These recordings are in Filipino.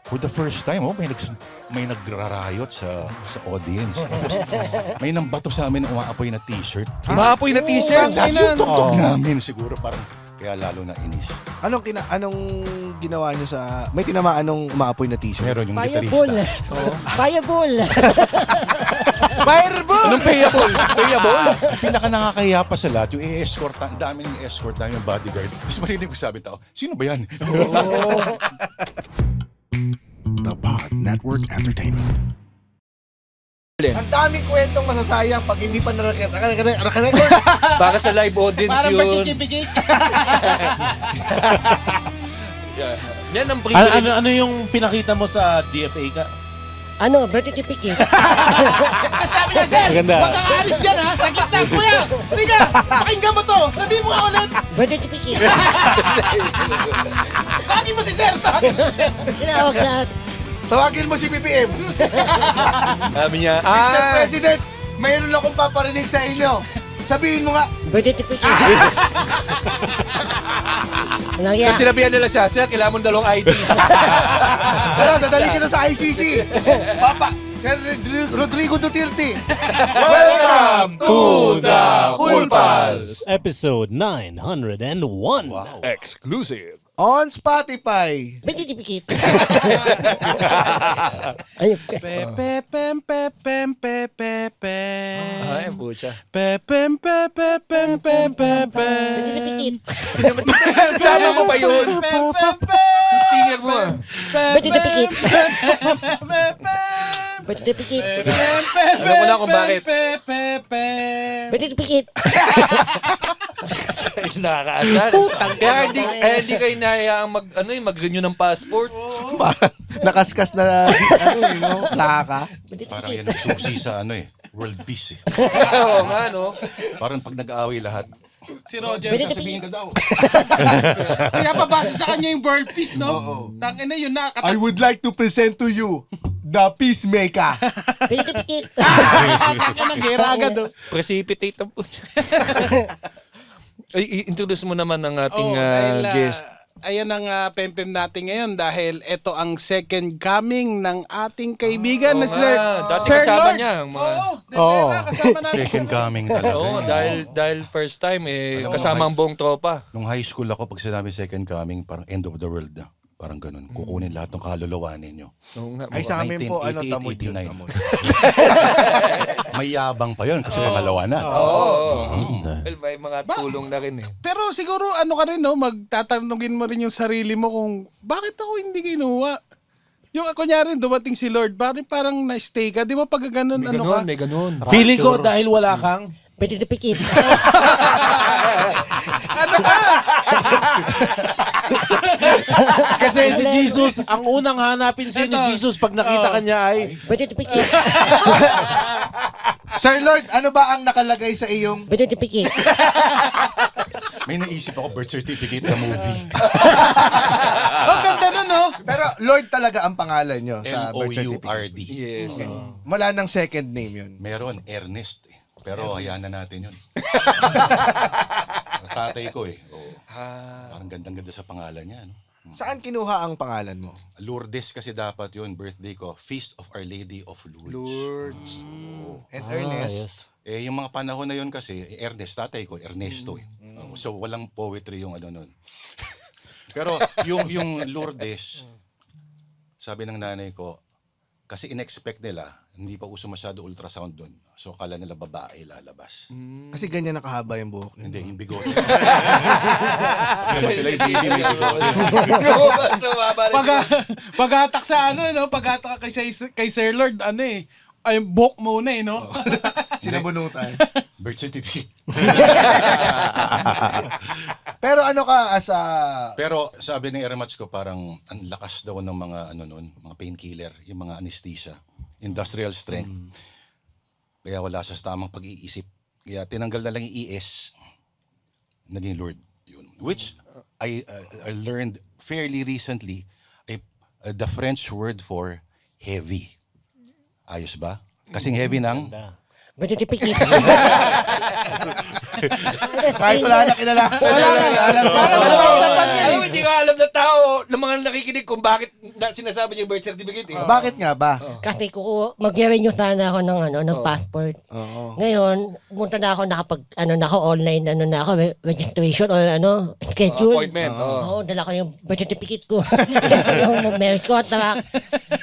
For the first time, may nagrarayot sa audience. May nambato sa amin umaapoy na t-shirt. Umaapoy na t-shirt. Tapos yung tugtog namin siguro parang kaya lalo na inis. Anong ginawa niyo sa... May tinamaan nung umaapoy na t-shirt? Meron yung Payable. gitarista. Payable. Fireball! Anong payable? Payable? Ang pinaka nakakahiya pa sa lahat, yung i-escort, ang dami ng i-escort, dami ng bodyguard. Tapos marinig ko sabi tao, sino ba yan? The Pod Network Entertainment. Ang daming kwentong masasayang pag hindi pa nakarecord. Baka sa live audience Parang yun. birth certificate. Yan ang privilege. Ano yung pinakita mo sa DFA ka? Ano, birth certificate. Sabi niya, sir, Maganda. huwag kang aalis dyan ha. Sa gitna, kuya. Halika, pakinggan mo to. Sabihin mo nga ulit. Birth certificate. Tawagin mo si sir. Tinawag lahat. Tawagin mo si PPM. Sabi niya, Mr. President, mayroon akong paparinig sa inyo. Sabihin mo nga. Birth certificate. Walang iya. Kasi sinabihan nila siya, sir, kailangan mo dalawang ID. Pero dadali kita sa ICC. Papa, Sir Rodrigo Duterte. Welcome to the Cool Pals. Episode 901. Wow. Exclusive. On Spotify. Birth certificate. Ayun. Ay, pucha. Birth certificate. Kasama mo ba yun? Stinger mo ah. Birth certificate. Birth certificate. Alam ko na kung bakit. Birth certificate. Nakakaasar. Kaya hindi kayo nahayaang mag-renew ng passport. Nakaskas na plaka. Parang yan ang susi sa world peace eh. Oo nga, no? Parang pag nag-aaway lahat, Si Roger, Birth sasabihin certificate. ka daw. Kaya pabasa sa kanya yung world peace, no? Tangin na yun na. I would like to present to you the peacemaker. Birth certificate. Tangin na gera agad, oh. Precipitate ang pucha. Ay, introduce mo naman ang ating dahil, guest. Ayan ang pempem natin ngayon dahil ito ang second coming ng ating kaibigan na Sir Dati Sir kasama Lord. niya ang mga... Oo, kasama natin. second coming talaga. Oo, dahil first time kasama ang buong tropa. Nung high school ako, pag sinabi second coming, parang end of the world na. Parang ganun. Kukunin lahat ng kaluluwa ninyo. Oo nga. Ay sa amin po, 1988, tamod yun. 89. Tamod. May yabang pa yun kasi pangalawa na. Well, may mga tulong na rin eh. Pero siguro ano ka rin, no? Magtatanungin mo rin yung sarili mo kung bakit ako hindi kinuha. Yung kunyari dumating si Lord, parang na-stay ka. Di ba pag ganun, May ano ganun, ka? may ganun. Feeling ko dahil wala kang Birth certificate. kasi si Jesus, ang unang hanapin si Jesus pag nakita ka niya ay Birth certificate. Sir Lord, ano ba ang nakalagay sa iyong... Birth certificate. May naisip ako birth certificate na movie. Oh, ganda nun, no? Pero Lord talaga ang pangalan nyo sa birth certificate. L-O-U-R-D. Yes. Wala nang second name yun. Meron, Ernest eh. Pero hayaan na natin yun. Tatay ko eh. Oo. Parang gandang-ganda sa pangalan niya. No? Saan kinuha ang pangalan mo? Lourdes kasi dapat yun, birthday ko. Feast of Our Lady of Lourdes. Lourdes. And Ernest. Eh, yung mga panahon na yun kasi, Ernest, tatay ko, Ernesto eh. So, walang poetry yung ano nun. Pero, yung Lourdes, sabi ng nanay ko, kasi in-expect nila, hindi pa uso masyado ultrasound dun. So, kala nila babae lalabas. Kasi ganyan nakahaba yung buhok niya. Hindi, yung bigote. Sila yung baby may bigote. Pag-atak sa ano, no? Pag-atak kay Sir Lord, ano eh. Ay, book muna eh, no? Sinabunutan. Birth certificate. Pero ano ka as a... Pero sabi ng Aramats ko, parang ang lakas daw ng mga mga painkiller, yung mga anesthesia, industrial strength. Kaya wala sa tamang pag-iisip. Kaya tinanggal na lang yung ES, naging Lord. Yun. Which I learned fairly recently, the French word for heavy. Ayos ba? Kasing heavy ng... Birth certificate. Kahit wala na kilala. Parang dapat yan eh. hindi ka alam na tao ng mga nakikinig kung bakit sinasabi niya yung birth certificate. Eh. Bakit nga ba? Kasi mag-renew sana ako ng passport. Oo. Ngayon, punta na ako naka-online, registration or schedule. Appointment. Oo, dala ko yung birth certificate ko. Yung marriage contract.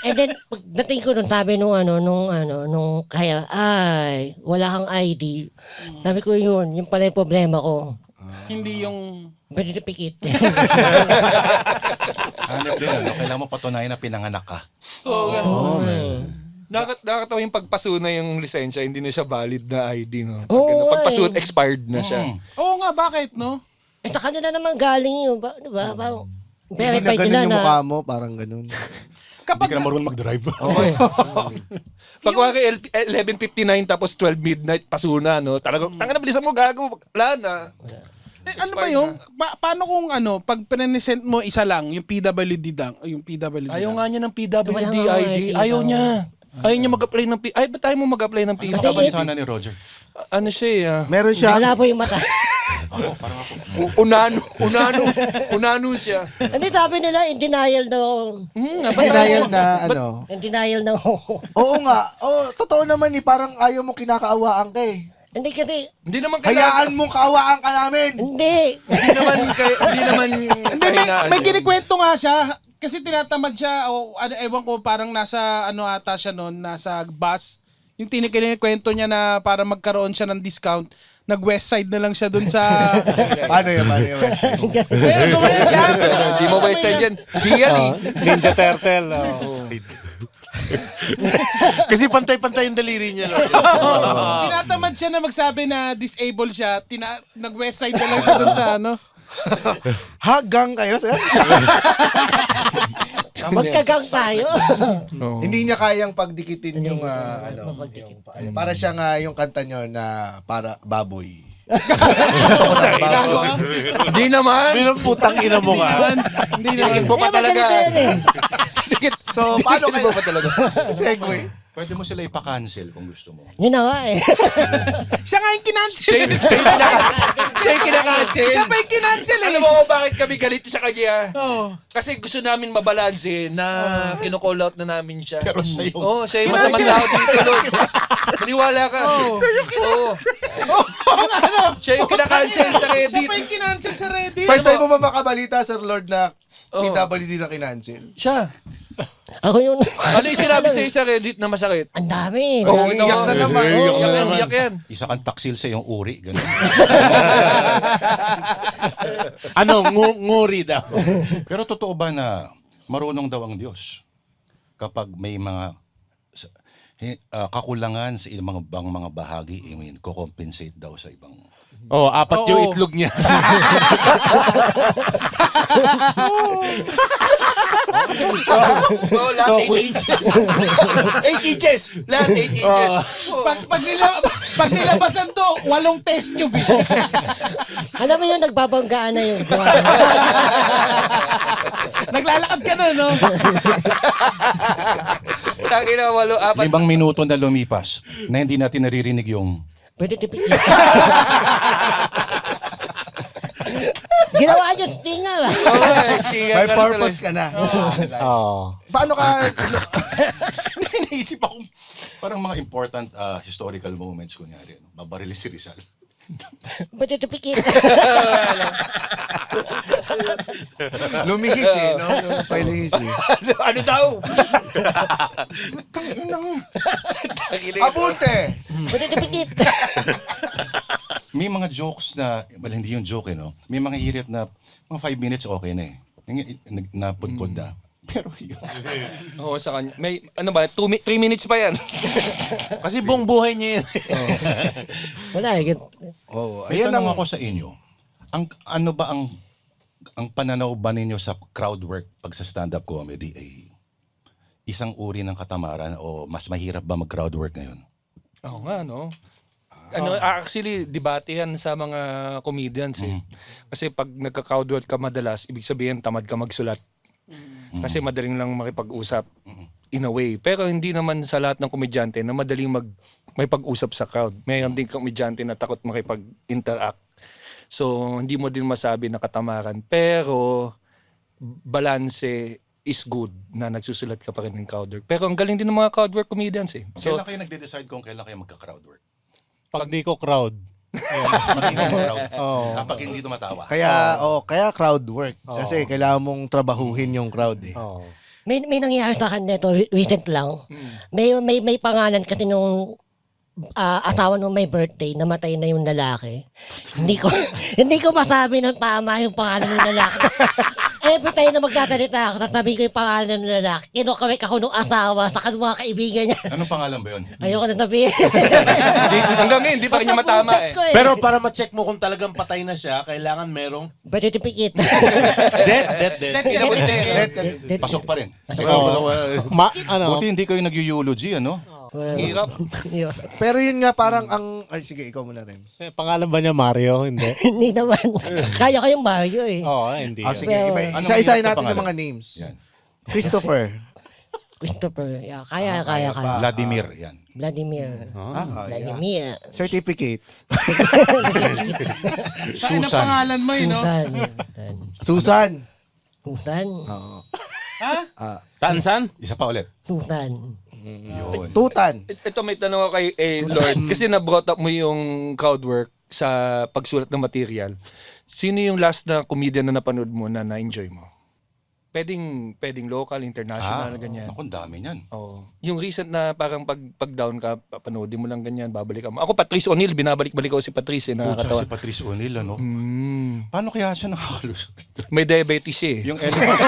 And then, pagdating ko doon, sabi nung kaya, ay, wala kang ID. Sabi ko yun pala yung problema ko. Hindi yung... Birth certificate. Hanap din, kailangan mo patunayan na pinanganak ka. Oo. Nakakatawa yung pagpasuna yung lisensya, hindi na siya valid na ID. No? Oo, Pagpasuna, expired na siya. Oo nga, bakit, no? Sa kanila naman galing yun. Diba? Hindi Verify na nila ganun yung na. mukha mo, parang ganun. Hindi ka na marunong mag-drive. Okay. Pag wala 11:59 tapos 12 midnight, pasuna, no? Talagang, tanga na, bilisan mo, gago. Wala na. Ano ba yung, paano kung pag pinesent mo isa lang, yung PWD lang, yung PWD Ayaw lang. nga niya ng PWD Wala nga ID. ID. Ayaw niya. Ayaw niya mag-apply ng PWD. Ay, ba't tayo mo mag-apply ng PWD? Kaban sana ni Roger. Ano siya eh? Meron siya, Wala po yung mata. Ako, parang ako. Unano siya. Hindi, sabi nila, in denial daw. denial na In denial daw. Oo nga. Oo, totoo naman parang ayaw mo kinakaawaan ka eh. Hindi kasi, Hindi naman kailangan. Hayaan mong kaawaan ka namin. hindi. Hindi naman Hindi, may kinikwento nga siya. Kasi tinatamad siya, o ewan ko, parang nasa, ata siya noon, nasa bus. Yung kinikwento niya na para magkaroon siya ng discount, nag-west side na lang siya dun sa... Paano yun? Wes? Hindi mo ba siya dyan? Hindi yan eh. Ninja Turtle. Kasi pantay-pantay yung daliri niya. Tinatamad siya na magsabi na disabled siya, nag-west side na lang siya dun sa Hagang kayo, sir? Magkagang tayo. Hindi niya kayang pagdikitin yung, para siyang yung kanta nyo na para baboy. Hindi naman. Bilang putang ina mo ka. Hindi mo pa talaga. So, paano kayo? pa talaga. Segway. Pwede mo sila ipa-cancel kung gusto mo. Yun na nga eh. Siya nga yung kinancel. Siya yung kinakancel. Siya pa yung kinancel eh. Alam mo kung bakit kami galit sa kanya? Oo. Kasi gusto namin mabalanse na kino-call out na namin siya. Pero siya yung... Oo, siya yung masamang tao dito, Lord. Maniwala ka. Siya yung Siya yung kinakancel sa Siya Reddit. pa yung kinancel sa Reddit. First time mo ba makabalita, Sir Lord, na PWD na kinancel? Siya. Ako yun. Ano yung sinabi sa'yo sa Reddit na masakit? Ang dami. Oo, Iyak na naman. Iyak yan. Isa kang taksil sa iyong uri. Ganun. Nguri daw. Pero totoo ba na marunong daw ang Diyos kapag may mga kakulangan sa ibang mga bahagi, ko-compensate daw sa ibang... Apat yung itlog niya. Lahat 8 inches. 8 inches. Lahat 8 inches. Pag nilabasan to, 8 test tube. Alam mo yun, nagbabanggaan na yun. Naglalakad ka na, no? Tangina, 8. 5 minuto na lumipas na hindi natin naririnig yung... Pwede tipikit. Ginawa yun, tinga. May purpose ka na. Paano ka... Naisip ako, parang mga important historical moments, kunyari, babarili si Rizal. Pwede tipikit. Lumihis eh, no? Lumihis eh. Ano daw? Abunte! Hmm. Pwede tipikit. May mga jokes na, well, hindi yung joke, no? May mga hirit na mga 5 minutes okay na eh. Napudpud na. Pero yun. Oo, sa kanya. May, 3 minutes pa yan. Kasi buong buhay niya yan. Wala eh. May tanong ako sa inyo. Ano ba ang pananaw ba ninyo sa crowd work pag sa stand-up comedy ay isang uri ng katamaran o mas mahirap ba mag-crowd work ngayon? Oo nga, no? Actually, debate yan sa mga comedians eh. Kasi pag nagka-crowd work ka madalas, ibig sabihin tamad ka magsulat. Kasi madaling lang makipag-usap in a way. Pero hindi naman sa lahat ng komedyante na madaling may pag-usap sa crowd. Mayroon din komedyante na takot makipag-interact. So, hindi mo din masabi na katamaran. Pero, balanse is good na nagsusulat ka pa rin ng crowd work. Pero ang galing din ng mga crowd work comedians eh. So, Kailan kayo nagde-decide kung kailan kayo magka-crowd work? Pag di ko crowd. Pag hindi mo crowd. Oo. Kapag hindi tumatawa. Kaya crowd work. Kasi kailangan mong trabahuhin yung crowd eh. Oo. May nangyari sa akin nito, recent lang. May pangalan kasi nung asawa nung may birthday, namatay na yung lalaki. Hindi ko masabi ng tama yung pangalan ng lalaki. Every time na magtatalita ako, nasabi ko yung pangalan ng lalaki. Kinukawik ako nung asawa sa kanong mga kaibigan niya. Anong pangalan ba yun? Ayoko na sabihin. hanggang ngayon, hindi pa rin niya matama eh. Ko Pero para ma-check mo kung talagang patay na siya, kailangan merong Birth certificate. death. Pasok pa rin. Ano? Buti hindi kayo nag-eulogy, ano? Hirap. Pero yun nga parang sige, ikaw muna, Rems. Pangalan ba niya Mario? Hindi. Hindi naman. Kaya kayong Mario eh. Oo, hindi. Sige, Well, Anong isa-isahin hirap na natin yung pangalan? mga names. Yan. Christopher. Christopher. Yeah, kaya. Vladimir, yan. Vladimir. Kaya. Vladimir. Certificate. Saan na pangalan mo, no? Susan. Susan. Tansan? Isa pa ulit. Susan. Yun. Tutan. Ito may tanong ako kay Lord. Kasi na-brought up mo yung crowd work sa pagsulat ng material. Sino yung last na comedian na napanood mo na na-enjoy mo? Pwedeng local, international, ganyan. Ako, ang dami niyan. Oh. Yung recent na parang pag down ka, panoodin mo lang ganyan, babalik ka mo. Ako, Patrice O'Neil, binabalik-balik ako si Patrice, Pucha, nakakatawa. si Patrice O'Neil, ano? Mm. Paano kaya siya nakakalusot? May diabetes eh. Yung elephant,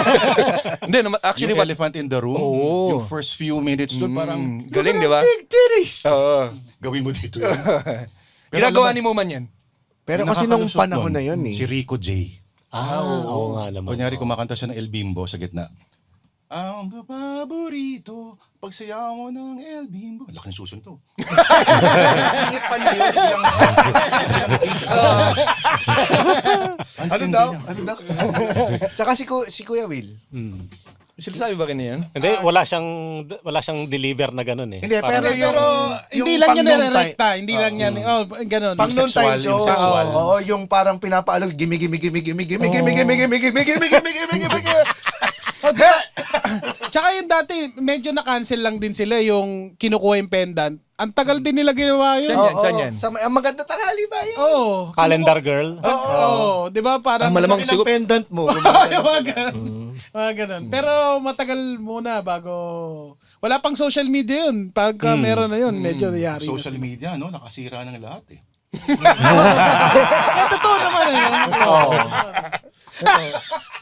Hindi, actually, yung elephant in the room, Oo. yung first few minutes doon, parang, galing, di ba? Big titties. Oo. gawin mo dito yun. Ginagawa ni Moman yan. Pero Yung kasi nung nakakalusot panahon nun, na yun Si eh. Rico J. Oo nga naman. Kunyari, kumakanta siya ng El Bimbo sa gitna. Ang paborito, pagsayaw mo ng El Bimbo. Laking susun to. Singit pa niya yun. Ano daw? Tsaka si Kuya Will. Sinasabi ba rin yan? Hindi, wala siyang deliver na ganun eh. Hindi, pero yung... Hindi yung lang yan pang-noon nire-recta. Hindi lang yan. Oh, ganun. Pang noon time sexual, show. yung sexual. Oo, yung parang pinapaalog, gimme. Tsaka yung dati, medyo na-cancel lang din sila yung kinukuha yung pendant. Ang tagal din nila ginawa yun. Saan yan? Ang maganda tanghali ba yun? Oo. Calendar girl? Oo. Di ba? Parang... Malamang Ang siguro. pendant mo. Yung mga ganun. Mga ganun. Pero matagal muna bago... Wala pang social media yun. Pagka meron na yun, medyo yari na Social sila. media, no? Nakasira ng lahat eh. Totoo naman eh.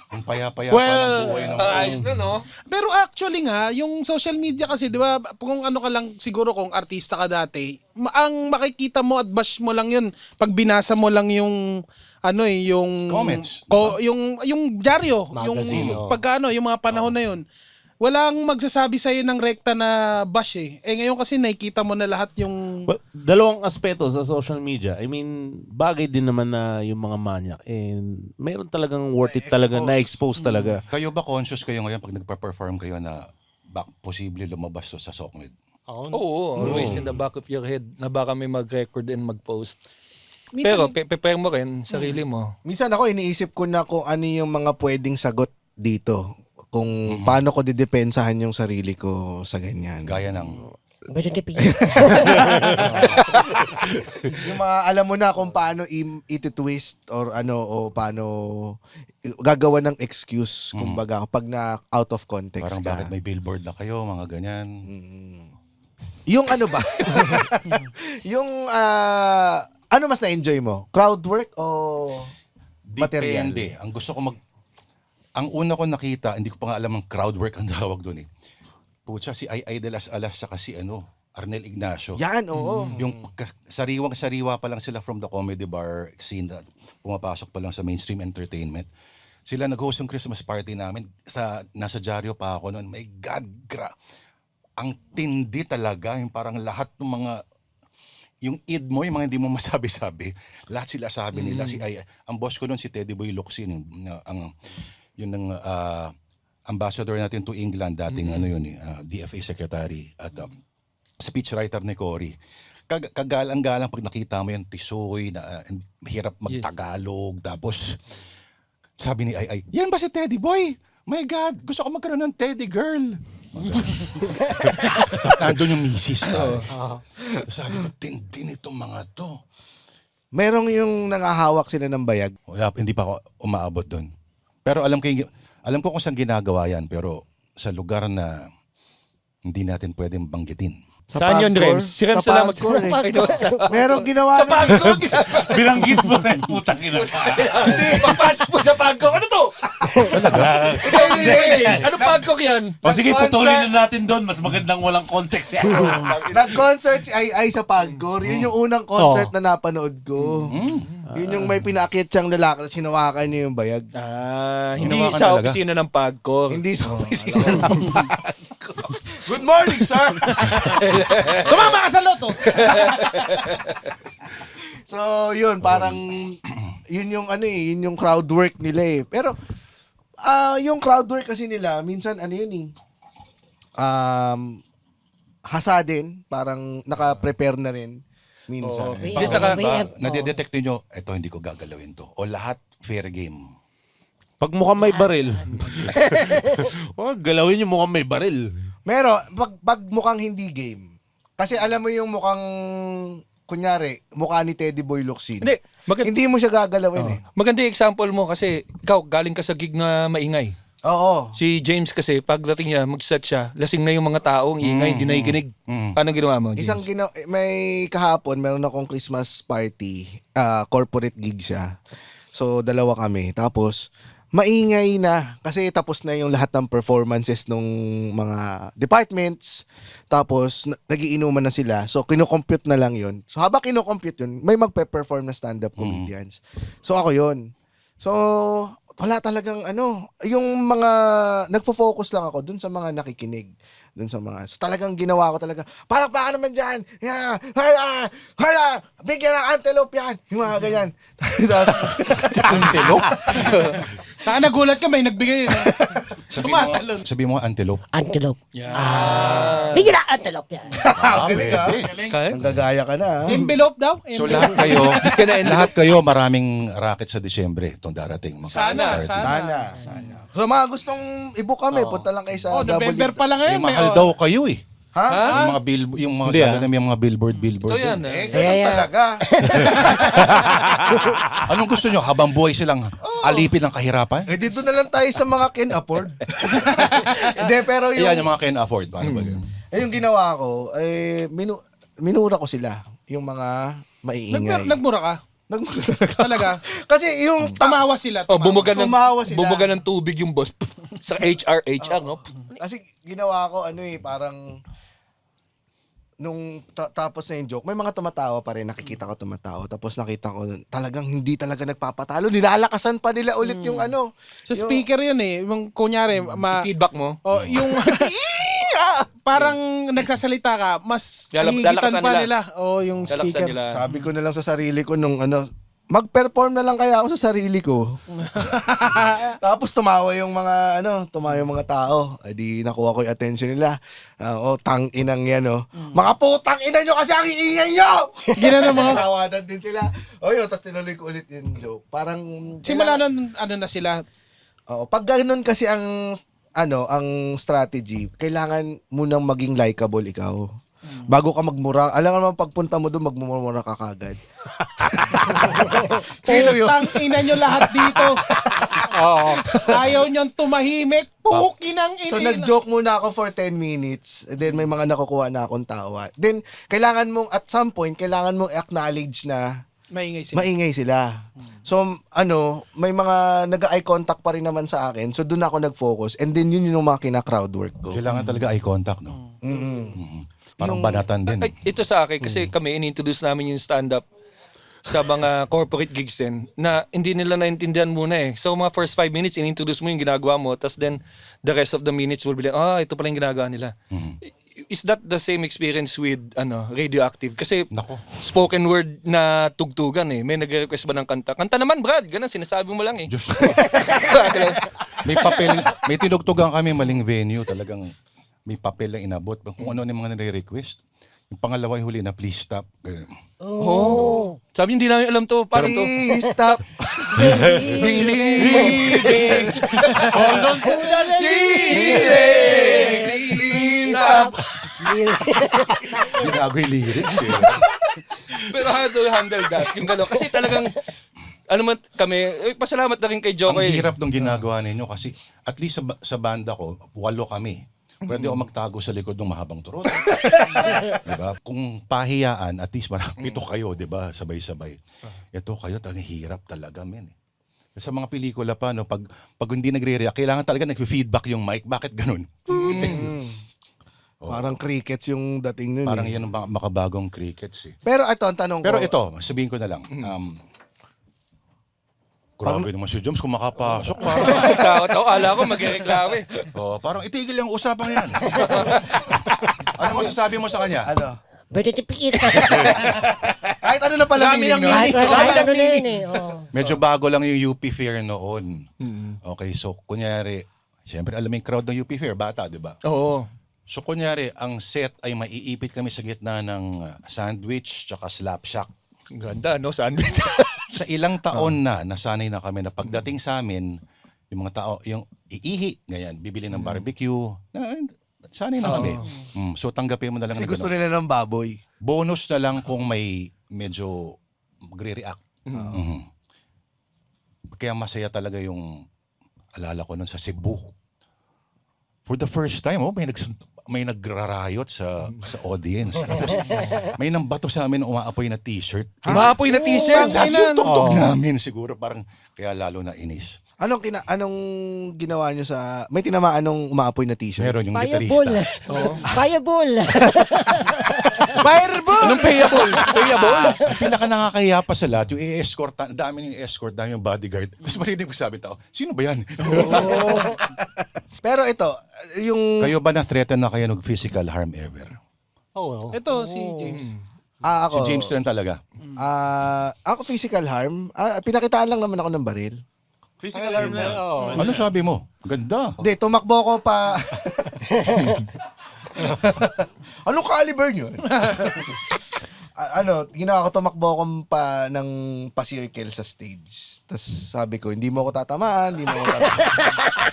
Ang paya-paya pa ng buhay ng Ayos na, no? Pero actually nga, yung social media kasi, di ba, kung ano ka lang, siguro kung artista ka dati, ang makikita mo at bash mo lang yun pag binasa mo lang yung, ano eh, yung... Comments, yung dyaryo. Magazine, yung pagka yung mga panahon na yun. Walang magsasabi sa'yo ng rekta na bash eh. Eh ngayon kasi nakikita mo na lahat yung... Well, dalawang aspeto sa social media. I mean, bagay din naman na yung mga manyak. And mayroon talagang worth it talaga, na-expose talaga. Kayo ba conscious kayo ngayon pag nagpa-perform kayo na posible lumabas to sa Sokmed? Oo, always in the back of your head na baka may mag-record and mag-post. Pero prepare mo rin sarili mo. Minsan ako iniisip ko na kung ano yung mga pwedeng sagot dito. Kung paano ko didepensahan yung sarili ko sa ganyan. Gaya ng... Birth certificate. Yung mga alam mo na kung paano iti-twist or ano o paano gagawa ng excuse kumbaga kapag na out of context Parang ka. bakit may billboard na kayo, mga ganyan. Yung ano ba? Yung ano mas na-enjoy mo? Crowd work o material? Depende. Ang una ko nakita, hindi ko pa nga alam ang crowd work ang tawag doon eh. Pucha, si Ay de las Alas saka si Arnel Ignacio. Yan, oo. Yung sariwang-sariwa pa lang sila from the comedy bar scene na pumapasok pa lang sa mainstream entertainment. Sila nag-host yung Christmas party namin. Nasa dyaryo pa ako noon. My God, ang tindi talaga. Yung parang lahat ng mga... Yung id mo, yung mga hindi mo masabi-sabi, lahat sila sabi nila. Si Ay, ang boss ko noon si Teddy Boy Locsin. Yun ang ambassador natin to England, dating DFA secretary at speechwriter ni Cory. Kagalang-galang pag nakita mo yung tisoy na hirap magtagalog, tapos Sabi ni Ay, yan ba si Teddy Boy? My God, gusto ko magkaroon ng Teddy Girl. Nandun yung misis. Sabi ko, tindi nitong mga to. Merong yung nangahawak sila ng bayag. Wala, hindi pa ako umaabot doon. Pero alam ko kung saan ginagawa yan, pero sa lugar na hindi natin pwedeng banggitin. Saan yun, Pagcor? Rems? Si Rems Sa na lang Pagcor, eh. Pagcor. Merong ginawa Sa na- Pagcor. Binanggit mo rin, putang ina. Papasok mo sa Pagcor. Ano to? James, ano Pagcor yan? O sige, Nag-concert. putulin na natin doon. Mas magandang walang context yan. Nag-concert si Ay sa Pagcor. Yun yung unang concert na napanood ko. Yun yung may pinakit siyang lalaki na sinawakan niya yung bayag. Hindi Hinawakan sa talaga. opisina ng Pagcor. Hindi sa opisina ng Pagcor. Good morning, sir! Tumama ka sa loto! So, yun, parang yun yung yun yung crowd work nila eh. Pero yung crowd work kasi nila, minsan yun eh. Hasa din, parang naka-prepare na rin minsan. We Hindi, have- saka- we have- Nadidetect nyo, eto hindi ko gagalawin to. O lahat fair game. Pag mukhang may baril. Galawin yung mukhang may baril. Pero pag mukhang hindi game. Kasi alam mo yung mukhang kunyari, mukha ni Teddy Boy Locsin. Hindi, Hindi mo siya gagalawin eh. maganda yung example mo kasi ikaw galing ka sa gig na maingay. Oo. Si James kasi pagdating niya, mag-set siya, lasing na yung mga taong ingay, di nakikinig. Paano ginawa mo, James? May kahapon, meron akong Christmas party, corporate gig siya. So, dalawa kami. Tapos, maingay na kasi tapos na yung lahat ng performances nung mga departments. Tapos, nagiinuman na sila. So, kinocompute na lang yun. So, habang kinocompute yun, may magpe-perform na stand-up comedians. So, ako yun. So, wala talagang yung mga nagfo-focus lang ako dun sa mga nakikinig, dun sa mga talagang ginawa ko talaga. Palakpakan naman diyan. Yeah. Hala, bigyan ng antelope yan. Yung mga ganyan. Tapos Antelope? Taka nagulat ka, may nagbigay. Tumatalon. Sabi mo antelope. Antelope. Yeah. Bigyan na antelope yan. Kaya? ang gagaya ka na. Envelope daw? So Envelope. lahat kayo maraming racket sa Disyembre itong darating. Mga Sana, party. sana. Sana. So mga gustong i-book kami, punta lang kayo sa Oh, November pa lang Eh, ngayon. mahal daw kayo eh. Ha? Yung mga Hindi, lalo na yung mga billboard. Ito yan. Eh, Kaya ganun yan. talaga. Anong gusto nyo? Habang buhay silang alipin ng kahirapan? Eh, dito na lang tayo sa mga can afford. Hindi, pero Yan yung mga can afford. Paano ba yun? yung ginawa ko, minura ko sila. Yung mga maiingay. Nagmura ka? Nagmura talaga. Talaga? Kasi yung Tumawa sila. Oh, Tumawa. Tumawa sila. bumuga ng tubig yung boss. Sa HR, no? Kasi ginawa ko parang nung tapos na yung joke, may mga tumatawa pa rin, nakikita ko tumatawa. Tapos nakita ko talagang hindi talaga nagpapatalo. Nilalakasan pa nila ulit yung Sa speaker yun eh. Yung kunyari, Feedback mo. oh, yung parang nagsasalita ka, mas hihigitan lalakasan pa nila. nila. Oh, yung Lalaksan speaker. nila. Sabi ko na lang sa sarili ko nung mag-perform na lang kaya ako sa sarili ko. Tapos tumawa yung mga tao. Eh di nakuha ko yung attention nila. Tang inang yan, Mga putang ina nyo kasi ang iingay nyo! Ginano mo? Tawanan din sila. Tapos tinuloy ko ulit yung joke. Parang Simula nun, na sila. pag ganun kasi ang strategy, kailangan munang maging likable ikaw. Bago ka magmura, alam nga naman pagpunta mo doon, magmumura ka kagad. Sino yun? Tang ina nyo lahat dito. Ayaw nyo tumahimik. Pukin ang So nag-joke muna ako for 10 minutes, and then may mga nakukuha na akong tawa. Then kailangan mong at some point kailangan mong acknowledge na Maingay sila. maingay sila. So may mga nag-eye contact pa rin naman sa akin. So doon ako nag-focus, and then yun yung mga kina-crowd work ko. Kailangan talaga eye contact, no? Parang banatan din. Ay, ito sa akin, kasi kami, in-introduce namin yung stand-up sa mga corporate gigs din, na hindi nila naintindihan muna eh. So, mga first 5 minutes, in-introduce mo yung ginagawa mo, tas then, the rest of the minutes will be like, ito pala yung ginagawa nila. Is that the same experience with, Radioactive? Kasi, Nako. spoken word na tugtugan eh. May nagre-request ba ng kanta? Kanta naman, Brad! Ganun, sinasabi mo lang eh. May papel, may tinugtugan kami maling venue. Talagang may papel na inabot. Kung ano yung mga nare-request. Yung pangalawa yung huli na, please stop. Oh. Sabi, hindi namin alam to. Parang to. Please stop. Believe. Hold on to the feeling. Stop. Binago yung lyrics eh. Pero how to handle that? Yung gano'n. Kasi talagang, ano man kami, pasalamat na rin kay Ang Jokoy. hirap nung ginagawa ninyo kasi at least sa banda ko, 8 kami. Pwede ako magtago sa likod ng mahabang turot. Diba? Kung pahiyaan, at least marami 7 kayo, diba? Sabay-sabay. Ito kayo, talagang hirap talaga, men. Sa mga pelikula pa, no, pag hindi nagre-react, kailangan talaga nag-feedback yung mic. Bakit ganun? Parang crickets yung dating nun Parang eh. yan ang makabagong crickets eh. Pero ito, ang tanong Pero ko. ito, sabihin ko na lang. Grabe naman si Joms kung makapasok. Ikaw, ala ko magreklamo eh. Parang itigil yung usapang yan. Ano masasabi mo sa kanya? Ano? Birth certificate. Kahit ano na pala meaning nun. Kahit ano na yun eh. Oh. Medyo bago lang yung UP Fair noon. Okay, so kunyari, siyempre alam mo yung crowd ng UP Fair, bata, di ba? Oo. So kunyari, ang set ay maiipit kami sa gitna ng sandwich tsaka slap shack. Ganda, no? Sandwich. Sa ilang taon na, nasanay na kami na pagdating sa amin, yung mga tao, yung iihi, ganyan, bibili ng barbecue, sanay na kami. So tanggapin mo na lang Kasi na gusto ganun. nila ng baboy. Bonus na lang kung may medyo magre-react. Kaya masaya talaga yung alala ko nun sa Cebu. For the first time, may nagrarayot sa audience. Tapos, may nambato sa amin na umaapoy na t-shirt. Maapoy na t-shirt. Tapos yung tugtog namin siguro parang kaya lalo na inis. Anong ginawa nyo sa... May tinamaan nung umaapoy na t-shirt? Meron yung Payable. gitarista. Payable. Fireball! Anong payable? Payable? Ang pinaka nakakaya pa sa lahat, yung i-escort, dami yung escort, dami yung bodyguard. Tapos marinig ko sabi tao, sino ba yan? Pero ito, yung... Kayo ba na-threaten na kayo ng physical harm ever? Ito, si James. Si ako, James rin talaga. ako physical harm. Pinakitaan lang naman ako ng baril. Physical harm na. Ano sabi mo? Ganda. Hindi, tumakbo ko pa... Anong caliber nyo? Ginawa ko, tumakbo ko ng pa-circle sa stage. Tapos sabi ko, hindi mo ako tatamaan, hindi mo ako tatamaan.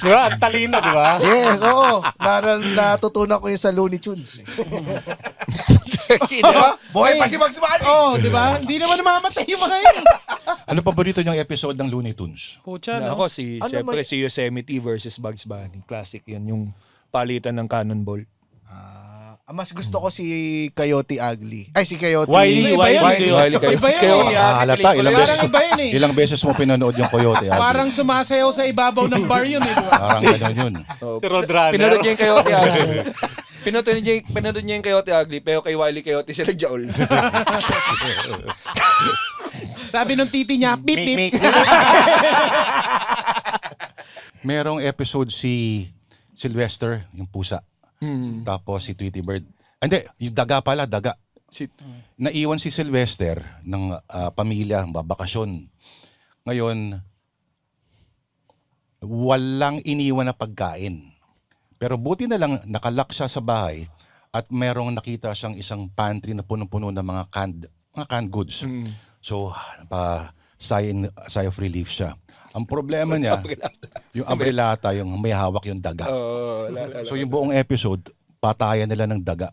Di ba? Ang talino, di ba? Yes, oo. Natutunan ko yung sa Looney Tunes. Boy, pa si Bugs Bunny! Oh, di ba? Hindi naman namamatay yung mga yun. Ano paborito niyong episode ng Looney Tunes? Pucha, Na no? ako, Ano siyempre si Yosemite versus Bugs Bunny. Classic yan, yung palitan ng cannonball. Mas gusto ko si Coyote Ugly. Ay, si Coyote... Wiley, Iba yan. Wiley kayo. Iba yan. Kayo, Halata, Parang iba yun eh. ilang beses mo pinanood yung Coyote. Ugly? Parang sumasayaw sa ibabaw ng bar yun eh. Di ba? Parang gano'n yun. Si Roadrunner. Pinanood niya yung Coyote Ugly. Pinanood niya yung Coyote Ugly, pero kay Wiley Coyote sila Jaol. Sabi nung titi niya, beep beep. Merong episode si Sylvester, yung pusa. Tapos si Tweety Bird. Hindi, yung daga pala, daga. Naiwan si Sylvester ng pamilya, babakasyon. Ngayon, walang iniwan na pagkain. Pero buti na lang nakalock siya sa bahay at merong nakita siyang isang pantry na punong-puno ng mga canned goods. So, sigh of relief siya. Ang problema niya, yung umbrellata, yung may hawak yung daga. So yung buong episode, patayan nila ng daga.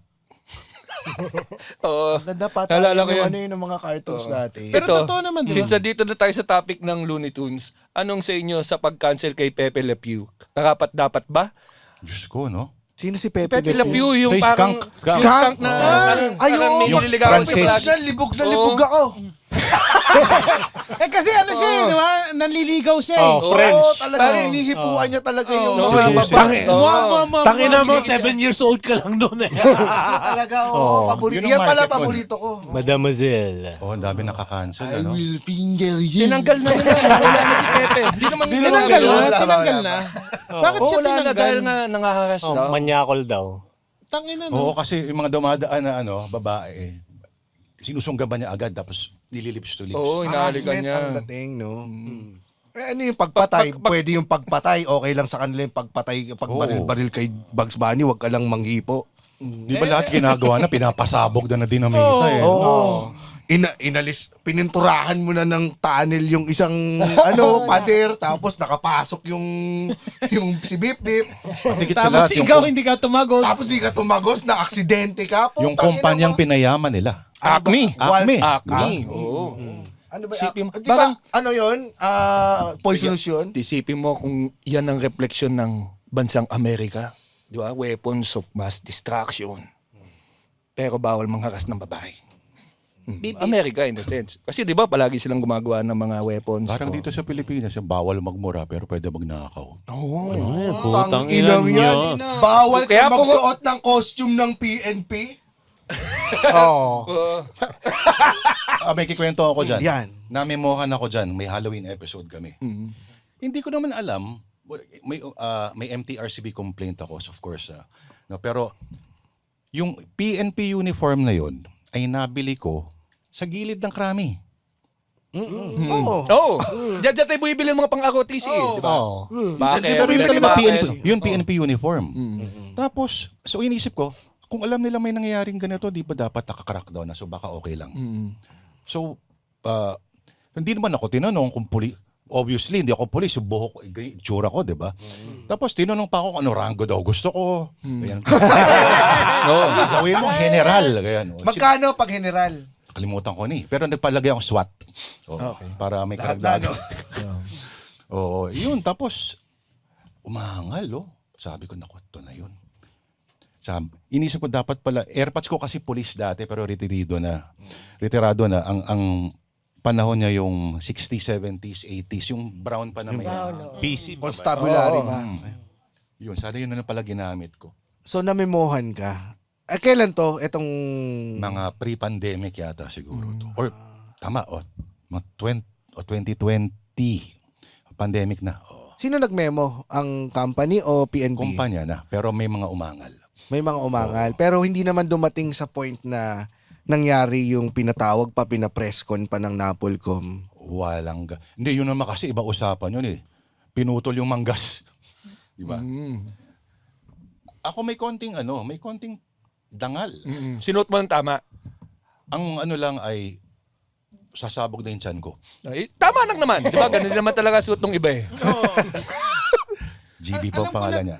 Ganda pa tayo Naalala ko yun. yung mga cartoons dati. Pero Ito, totoo naman, di ba? since dito na tayo sa topic ng Looney Tunes, anong sa inyo sa pag-cancel kay Pepe Le Pew? Dapat ba? Diyos ko, no? Sino si Pepe Pepe Le Le Pew? Pew, yung Say parang... skunk. Yung skunk na... parang Ayun, may yung nililigawan Frances. siya lagi. Libog na libog ako. Kasi ano siya eh, di ba? Nanliligaw siya eh. Oh, French. Oo, talaga. Hinihipuan niya talaga yung No, mga sige, babae. Oo. Tangina mo, 7 years old ka lang noon eh. Talaga, paborito. Yun ang Yan pala market paborito ko. Mademoiselle. Oh, ang dami nakakancel, I ano? will finger you. Tinanggal na nila. Wala na si Pepe. Hindi naman Tinanggal na, Wala, tinanggal wala. na. Bakit siya wala na tinanggal? dahil nga nangaharas daw. Manyakol daw. Tangina Oo, no. kasi yung mga dumadaan na babae, sinusunggaban niya agad tapos nililips to lips. Oo, Harassment inahalikan niya. ang dating, no? Ano yung pagpatay? Pwede yung pagpatay. Okay lang sa kanila yung pagpatay. Pagbaril-baril kay Bugs Bunny, wag ka lang manghipo. Di ba lahat ginagawa na, pinapasabog na dinamita eh. Oo. inalis, pininturahan mo na ng tunnel yung isang pader, tapos nakapasok yung si Bip Bip. Matigit sa Tapos lahat, yung, ikaw hindi ka tumagos. Tapos di ka tumagos, na aksidente ka. yung Putang ina kumpanyang mo. pinayaman nila. Acme. Acme. Acme. Oo. Ano ba? Isipin mo, Di ba, parang- ano yun? Poisonous. Isipin mo kung yan ang refleksyon ng bansang Amerika. Di ba? Weapons of mass destruction. Pero bawal mangharas ng babae. Amerika in the sense. Kasi di ba palagi silang gumagawa ng mga weapons. Parang dito sa Pilipinas, bawal magmura pero pwede magnakaw. Oo. Putang inang inang yan. Bawal Kaya ka po- magsuot ng costume ng PNP. May kikwento ako dyan. Yan. Namemohan ako dyan. May Halloween episode kami. Hindi ko naman alam. May MTRCB complaint ako, of course. No, pero yung PNP uniform na yon ay nabili ko sa gilid ng krami. Oo. Oo. Diyan tayo bumibili ng mga pang-ROTC. Di ba? Bakit? Pero yun talaga Bakit? PNP uniform. Tapos, so inisip ko, kung alam nila may nangyayaring ganito, di ba dapat nakaka-crackdown na? So baka okay lang. So, hindi naman ako tinanong kung obviously, hindi ako pulis. Yung buhok, itsura ko, di ba? Tapos, tinanong pa ako kung ano rango daw gusto ko. Ganyan. Gawin mo, general. Ganyan. Magkano pag general? Kalimutan ko ni. Pero nagpalagay ako SWAT. Para may karagdagan. Oo, yun. Tapos, umangal, Sabi ko, naku, ito na yun. Inisip ko dapat pala, airpods ko kasi police dati, pero retirado na. Ang panahon niya yung 60s, 70s, 80s, yung brown pa na may. PC. Constabulary ba? Yun, sana yun na pala ginamit ko. So, namemohan ka. Kailan to? Itong... Mga pre-pandemic yata siguro to. Or, tama, 2020, pandemic na. Sino nagmemo? Ang company o PNP? Kumpanya na, pero may mga umangal. May mga umangal. Pero hindi naman dumating sa point na nangyari yung pinatawag pa, pinapresscon pa ng Napolcom. Hindi, yun naman kasi iba usapan yun eh. Pinutol yung manggas. Di ba? Ako may konting dangal. Sinuot mo ng tama. Ang ano lang ay sasabog na yung tiyan ko. Ay, tama lang naman. Di ba? Ganun naman talaga suot ng iba eh. GB po pangalan niya.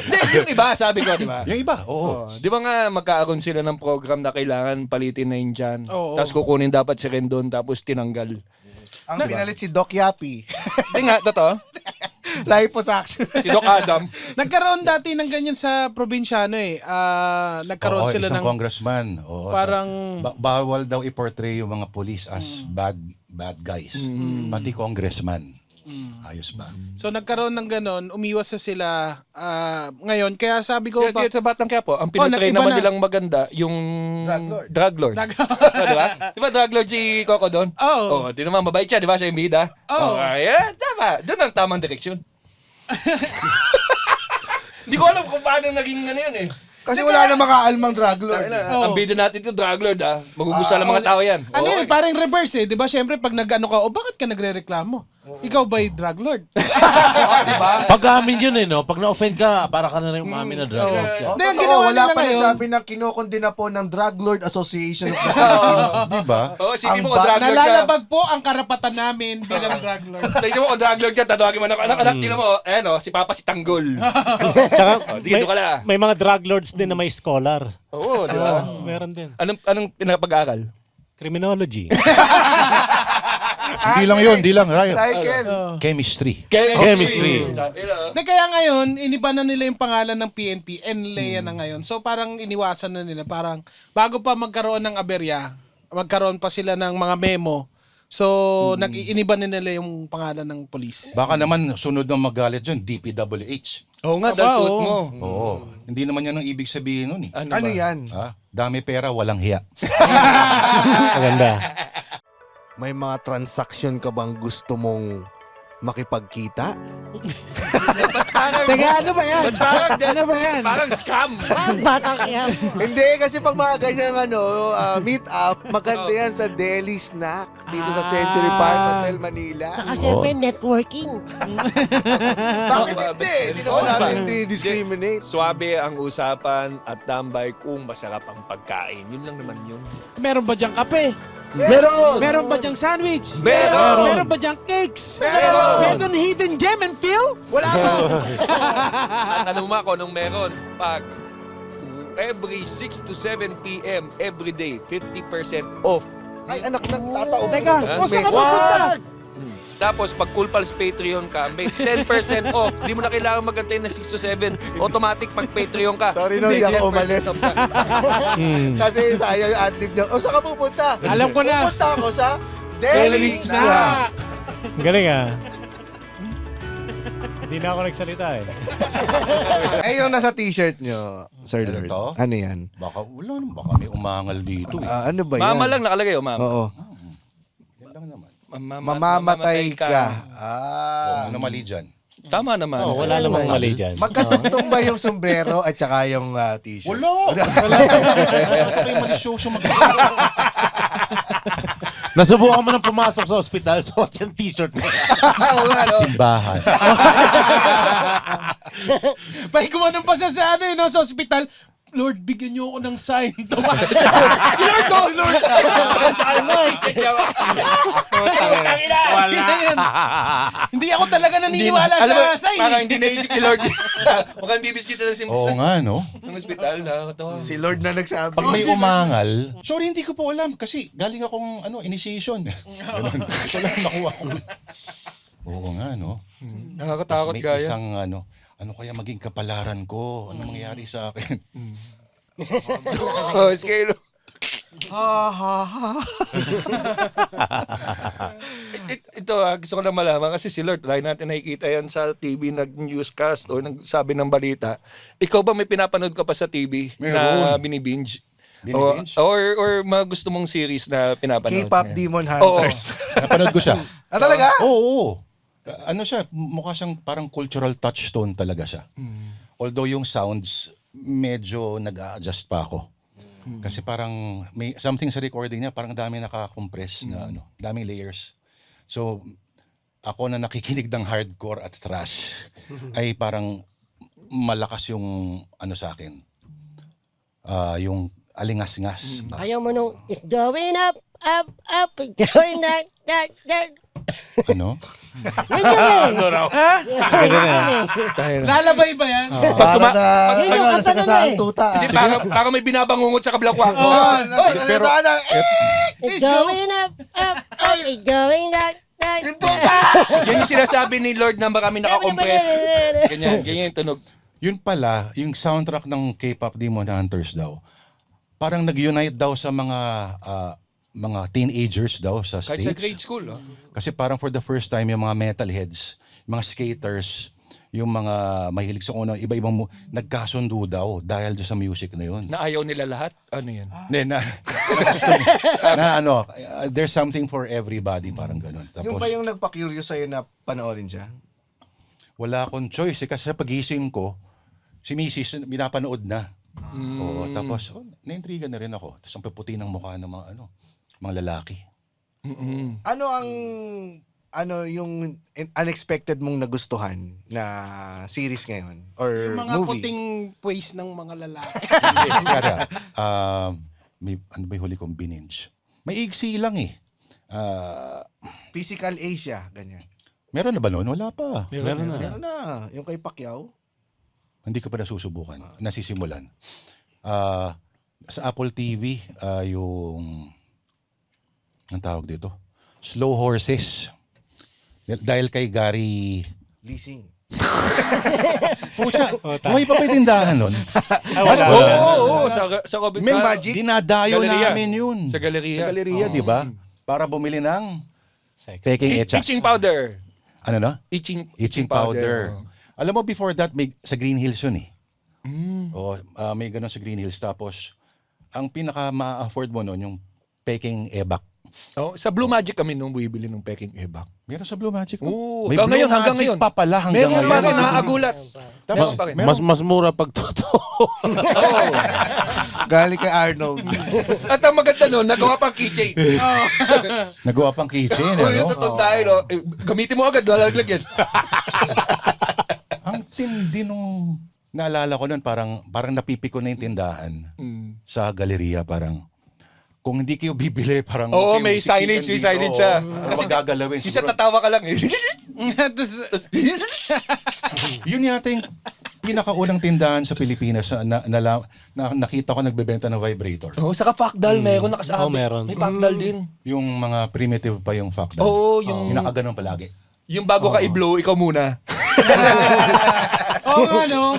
Hindi, yung iba, sabi ko, di ba? Yung iba, oo. Di ba nga magkaaroon sila ng program na kailangan palitin na yun dyan. Oo. Tapos kukunin dapat si Rendon, tapos tinanggal. Ang pinalit si Doc Yapi. Hindi nga, totoo. Liposuction. Si Doc Adam. Nagkaroon dati ng ganyan sa probinsyano eh. Nagkaroon Oo, sila isang ng congressman. Oo, parang- bawal daw i-portray yung mga police as bad guys. Pati congressman. Ayos ba? So nagkaroon ng ganon, umiwas na sila ngayon. Kaya sabi ko Kaya sa Batang Quiapo, ang pinatry nag-iba naman na. nilang maganda, yung Drug Drug lord. Lord. Di ba Drug Lord si Coco doon? Oo. Di naman mabait siya, di ba? Siya yung bida. Oo. Ayan, tama. Doon ang tamang direksyon. Hindi ko alam kung paano naging ano yun eh. Kasi wala na makaalmang drug lord. Ang bida natin ito, Drug Lord Magugustuhan ng mga tao yan. Ano Oo. yun, parang reverse eh. Di ba? Siyempre, pag nag-ano ka, bakit ka nagre-reklamo? Ikaw ba'y drug lord? Diba? Pag-amin yun no? Pag na-offend ka, para ka na rin umamin na drug lord ka. Oh, Hindi, ang totoo, ginawa wala nila pa ngayon- nagsabi na kinokondena po ng Drug Lord Association of the Philippines. Di ba? Oo, isipin mo Ang kung Drug Lord ka. Nalalabag po ang karapatan namin bilang drug lord. Isipin mo kung Drug Lord ka, tatawagin mo anak, tingnan mo, si Papa si Tanggol. Tsaka, Dito ka na. may mga drug lords din na may scholar. Oo, di ba? Meron din. Anong pinapag-aral? Criminology. Hindi lang yun, hindi lang. Ryan. Cycle. Chemistry. Chemistry. Na kaya ngayon, iniba na nila yung pangalan ng PNP, NLEA na ngayon. So parang iniwasan na nila. Parang bago pa magkaroon ng aberya, magkaroon pa sila ng mga memo. So iniba na nila yung pangalan ng polis. Baka naman sunod na magalit dyan, DPWH. Oo nga, Aba, dahil suot oo. mo. Oo. Hindi naman yan ang ibig sabihin nun eh. Ano yan? Dami pera, walang hiya. Maganda. May mga transaction ka bang gusto mong makipagkita? parang, Teka, ano ba yan? ba't parang, Ano ba yan? parang scam. Parang batang kaya. Hindi, kasi pag mga ganyang meet up, maganda yan sa Deli Snack dito sa Century Park Hotel, Manila. Saka siyempre networking. Bakit hindi? Hindi naman Oo, natin ba? discriminate. Swabe ang usapan at tambay kung masarap ang pagkain. Yun lang naman yun. Meron ba diyang kape? Meron! Meron ba diyang sandwich? Meron! Meron ba diyang cakes? Meron! Meron hidden gem and fill? Wala pa! At tanong mo ako nung meron, pag every 6 to 7 p.m. every day, 50% off. Ay, anak na, tatao. Teka, Ha? o saan ka Wag! pupunta? Tapos pag Cool Pals Patreon ka, may 10% off. Di mo na kailangan magantay na 6 to 7. Automatic pag Patreon ka. Sorry, no, hindi ako 10% umalis. off ka. Kasi sayang yung adlib niya. O, saan ka pupunta? Alam ko na. Pupunta ako sa Deli Deli Snack. Snack. Galing ah. Hindi na ako nagsalita eh. Eh, yung nasa t-shirt nyo, Sir Ano Lord. to? Ano yan? Baka, wala naman. Baka may umangal dito eh. Ano ba yan? Mama lang nakalagay, oh, mama. Oo. Yan lang naman. Mamamatay ka. Oh, ano mali dyan? Tama naman. Oh, wala namang mali dyan. Magkatugtong ba yung sombrero at saka yung t-shirt? Wala! Ito pa yung malisyoso Nasubukan mo nang pumasok sa ospital, suot yung t-shirt mo. Simbahan. Pag kumanong pa sa ano, no, sa ospital, Lord, bigyan niyo ako ng sign. Si Lord to! Lord! Hindi ako talaga naniniwala sa sign. Parang hindi naisip ni Lord. Mukhang bibiskit na ng Oo nga, no? ng ospital. Nakakatawa. Si Lord na nagsabi. Pag may umangal, sorry, hindi ko po alam kasi galing akong initiation. Ganun. Ito lang nakuha ko. Oo nga, no? Nakakatakot May gaya. isang ano kaya maging kapalaran ko? Ano mangyayari sa akin? Oh, scale. Ha, ha, ha. Ito, gusto ko na malaman kasi si Lord, lagi natin nakikita yan sa TV, nag-newscast o nagsabi ng balita. Ikaw ba may pinapanood ka pa sa TV na Meron. binibinge? Binibinge? Or mga gusto mong series na pinapanood? K-pop niya? Demon Oo. Hunters. Napanood ko siya. Talaga? Oo. Ano siya, mukha siyang parang cultural touchstone talaga siya. Although yung sounds, medyo nag-a-adjust pa ako. Kasi parang may something sa recording niya, parang dami naka-compress na daming layers. So, ako na nakikinig ng hardcore at thrash, ay parang malakas yung sa akin. Yung alingas-ngas. Ayaw mo nung, it's going up, up, up, it's going up, up, up. Ano? Yun yun eh. Ganda na. Lalabay ba yan? Para na, Yun yung nasa kanta nun kasaan eh. tuta. Hindi, parang may binabangungot sa kablangkwak mo. Nasa sana, It's going up, up, up, it's going up, up. yung tuta! Yan yung sinasabi ni Lord na marami nakakompress. Ganyan yung tunog. Yun pala, yung soundtrack ng K-pop Demon Hunters daw, parang nag-unite daw sa mga teenagers daw sa Kahit sa States. grade school. Oh. Kasi parang for the first time, yung mga metalheads, yung mga skaters, yung mga mahilig sa unang iba-ibang nagkasundo daw dahil sa music na yun. Na ayaw nila lahat. Ano yan? Hindi, there's something for everybody, parang ganun. Tapos, Yung ba yung nagpa-curious sa'yo na panoorin siya? wala akong choice kasi sa pagising ko, si Mrs. binapanood na. Oo, tapos naintriga na rin ako. Tapos ang puputi ng mukha ng mga lalaki. Ano yung unexpected mong nagustuhan na series ngayon? Or Yung mga movie? puting ways ng mga lalaki. Kaya, may ano ba yung huli kong bininge? May igsi lang eh. Physical Asia, ganyan. Meron na ba noon? Wala pa. Meron na. Meron na. Yung kay Pacquiao. Hindi ko pa nasusubukan. Nasisimulan. Sa Apple TV, yung ang tawag dito? Slow Horses. Dahil kay Gary... Leasing. Pucha, buhay pa ba yung tindahan nun? Oo, sa COVID. May magic. Dinadayo Galeria. namin yun. Sa galeria. Sa galeria, di ba? Para bumili ng Sex. peking echas. Itching powder. Ano na? Itching powder. Oh. Alam mo, before that, may sa Green Hills yun eh. Oo, may ganun sa Green Hills. Tapos, ang pinaka ma-afford mo nun, yung peking ebak. Oh, sa Blue Magic kami nung bibili ng Peking Ebak. Meron sa Blue Magic. Oo, May hanggang Blue ngayon, hanggang Magic ngayon. pa pala hanggang Meron ngayon. pa rin, nakakagulat. Tapos, Meron pa rin. Mas mura pag totoo. Galing kay Arnold. At ang maganda nun, nagawa pang keychain. nagawa pang keychain. Oh, ano? yung totoo tayo, no? Eh, gamitin mo agad, lalaglag yan. Ang tindi nung naalala ko nun, parang napipi ko na yung tindahan sa galeriya. Parang, kung hindi kayo bibili, parang... Oo, okay, may siksikan signage, may dito, signage siya. Kasi gagalawin. Isa Siguro, tatawa ka lang eh. yun yata yung pinakaunang tindahan sa Pilipinas na nakita ko nagbebenta ng vibrator. Oo, saka Facdal, meron nakasabi. Oo, meron. May Facdal din. Yung mga primitive pa yung fact. Oo, yung- Yung nakaganon palagi. Yung bago ka i-blow, ikaw muna. Oo nga, no?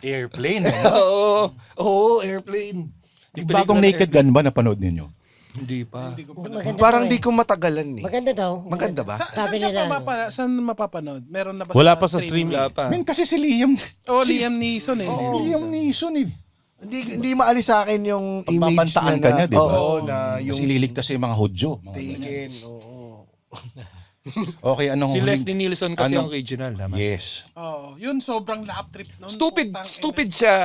Airplane. Eh. Oo, oo, airplane. Yung bagong Naked Gun ba napanood ninyo? Hindi pa. Maganda Parang daw di ko matagalan eh. Maganda daw. Maganda ba? Sabi nila, Saan mapapanood? Meron na ba Wala pa sa streaming. Wala pa. Men, kasi si Liam. Oh, Liam Neeson eh. Liam Neeson eh. Hindi maalis sa akin yung image Pagpapantaan na ka niya, di ba? Oo, na Yung yung ililigtas sa mga Hudyo. taken. Oo. Okay, anong Si huling- Leslie Nielsen kasi anong- ang original. Tama? Yes. Oh, yun sobrang lap trip nun. Stupid, Putang ina. stupid siya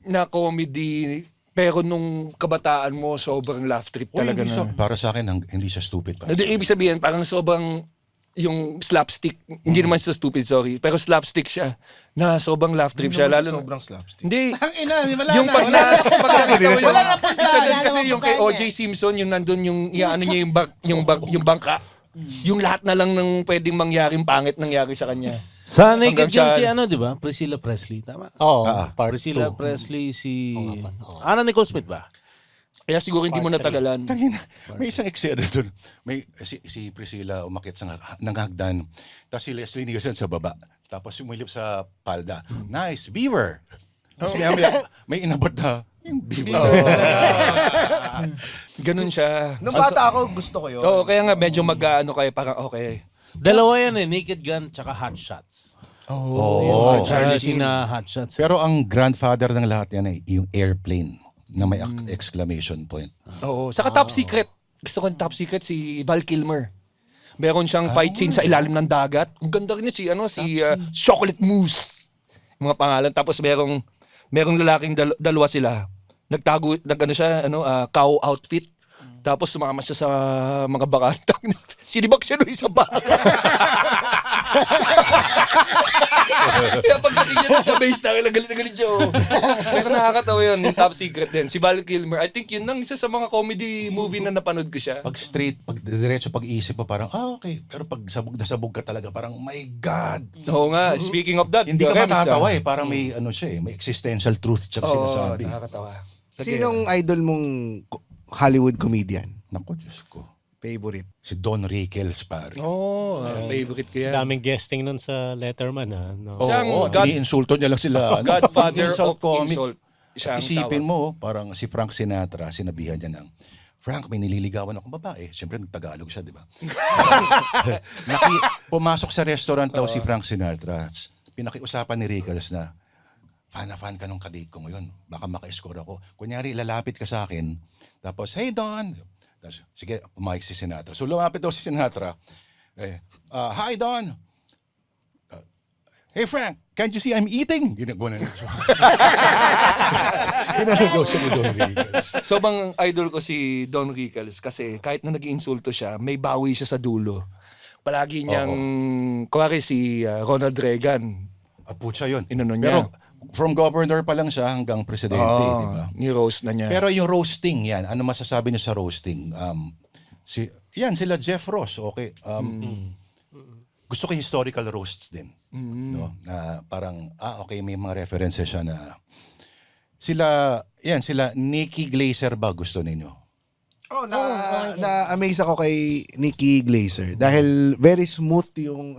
na comedy. Pero nung kabataan mo, sobrang laugh trip Uy, talaga hindi na. para sa akin, hindi siya stupid. Hindi, ibig sabihin, parang sobrang yung slapstick, hindi naman siya stupid, sorry, pero slapstick siya, na sobrang laugh trip siya, lalo nung, Sobrang slapstick. hindi, Ang ina, wala yung na. pag Wala na. wala na punta. isa doon Wala kasi na yung kay punta O.J. Simpson, yung nandun yung, ano niya yung bangka, yung lahat na lang ng pwedeng mangyaring pangit nangyari sa kanya. Sa Naked Hanggang Gun sa- si ano, di ba? Priscilla Presley, tama? Oo, part Priscilla 2. Presley si... Anna Nicole Smith ba? Kaya siguro hindi mo natagalan. Tangina, may isang eksena doon. May si Priscilla umakyat sa ng hagdan. Tapos si Leslie Nielsen sa baba. Tapos sumilip sa palda. Nice, beaver. Tapos may inabot na yung beaver. Ganun siya. Nung bata ako, gusto ko yun. Oo, kaya nga medyo mag-ano kayo, parang okay. Dalawa yan eh, Naked Gun tsaka Hot Shots. Oo. Charlie Sheen na Hot Shots. Pero ang grandfather ng lahat yan ay yung airplane na may exclamation point. Oo. Saka Top Secret. Gusto ko yung Top Secret si Val Kilmer. Meron siyang fight scene sa ilalim ng dagat. Ang ganda rin niya si Chocolate Mousse. Yung mga pangalan. Tapos merong lalaking dalawa sila. Nagano siya, cow outfit. Tapos sumama siya sa mga bakantang. Sinibak siya doon sa baka. Kaya pagdating niya doon sa base na galit siya. Oh. Pero nakakatawa yun, yung Top Secret din. Si Val Kilmer, I think yun ang isa sa mga comedy movie na napanood ko siya. Pag straight, pag diretso pag-iisip mo parang, okay. Pero pag sabog ka talaga, parang, my God. Oo nga, speaking of that. Hindi ka Rems, matatawa eh. Parang may may existential truth siya Oo, sinasabi. nakakatawa. Sinong idol mong Hollywood comedian? Naku, Diyos ko. Favorite? Si Don Rickles, pare. Oo, favorite ko yan. Daming guesting nun sa Letterman, ha? No? Siya ang Oo, iniinsulto niya lang sila. Godfather Insult of comic. insult. Siya ang Isipin tawag. mo, parang si Frank Sinatra, sinabihan niya ng, Frank, may nililigawan akong babae. Siyempre, nagtagalog siya, di ba? Pumasok sa restaurant daw si Frank Sinatra. Pinakiusapan ni Rickles na, fan na fan ka nung kadate ko ngayon. Baka maka-score ako. Kunyari, lalapit ka sa akin. Tapos, hey, Don. Tapos, sige, pumayag si Sinatra. So, lumapit daw si Sinatra. Hi, Don. Hey, Frank, can't you see I'm eating? Ginagawa na niya. Ginagawa siya ni Don Rickles. So bang idol ko si Don Rickles kasi kahit na nag-iinsulto siya, may bawi siya sa dulo. Palagi niyang, kuwari si Ronald Reagan, Putya yun. Inano niya. Pero from governor pa lang siya hanggang presidente, di ba? ni-roast na niya. Pero yung roasting yan, ano masasabi niyo sa roasting? Sila Jeff Ross, okay. Gusto ko historical roasts din. No? Parang, okay, may mga references siya na sila Nikki Glaser ba gusto ninyo? Na-amaze ako kay Nikki Glaser dahil very smooth yung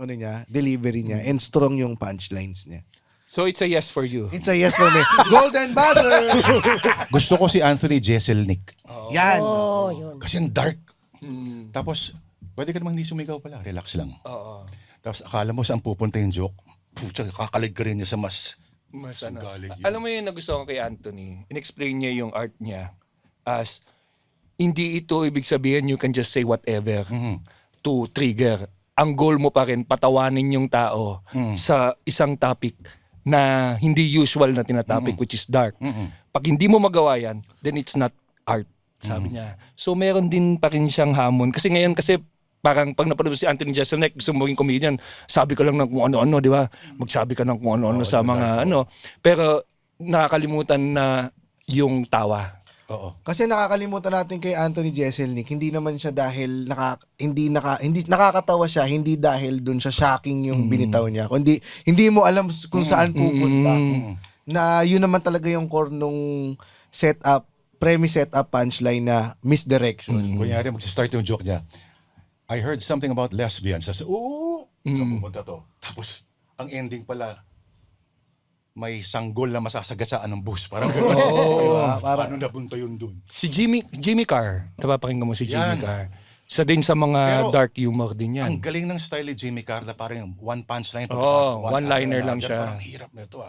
delivery niya and strong yung punchlines niya. So it's a yes for you. It's a yes for me. Golden buzzer! Gusto ko si Anthony Jeselnik. Yan. oh, yun. Kasi ang dark. Tapos, pwede ka namang hindi sumigaw pala. Relax lang. Oo. Tapos akala mo saan pupunta yung joke. Pucha, kakalig ka rin niya sa mas Mas galing yun. Alam mo yun na gusto ko kay Anthony, in-explain niya yung art niya as hindi ito ibig sabihin you can just say whatever to trigger. Ang goal mo pa rin, patawanin yung tao sa isang topic na hindi usual na tinatopic, which is dark. Pag hindi mo magawa yan, then it's not art, sabi niya. So meron din pa rin siyang hamon. Kasi ngayon, parang pag napanood si Anthony Jeselnik, gusto mo maging comedian, sabi ka lang ng kung ano-ano, di ba? Magsabi ka ng kung ano-ano sa mga ano. Pero nakakalimutan na yung tawa. Oo. Kasi nakakalimutan natin kay Anthony Jeselnik, hindi naman siya dahil hindi nakakatawa siya, hindi dahil dun sa shocking yung binitaw niya. Kundi hindi mo alam kung saan pupunta. Na yun naman talaga yung core nung premise setup punchline na misdirection. Kunyari, mag-start yung joke niya. I heard something about lesbians. Sabi, oo! Saan pupunta to? Tapos, ang ending pala, may sanggol na masasagasaan ng bus. Parang gano'n. Diba? Paano nabunta yun dun? Si Jimmy Carr, napapakinggan mo si Jimmy Yan. Carr. Isa din sa mga Pero, dark humor din yan. Ang galing ng style ni Jimmy Carr na parang yung one punchline. Oo, one-liner lang siya. Parang hirap na ito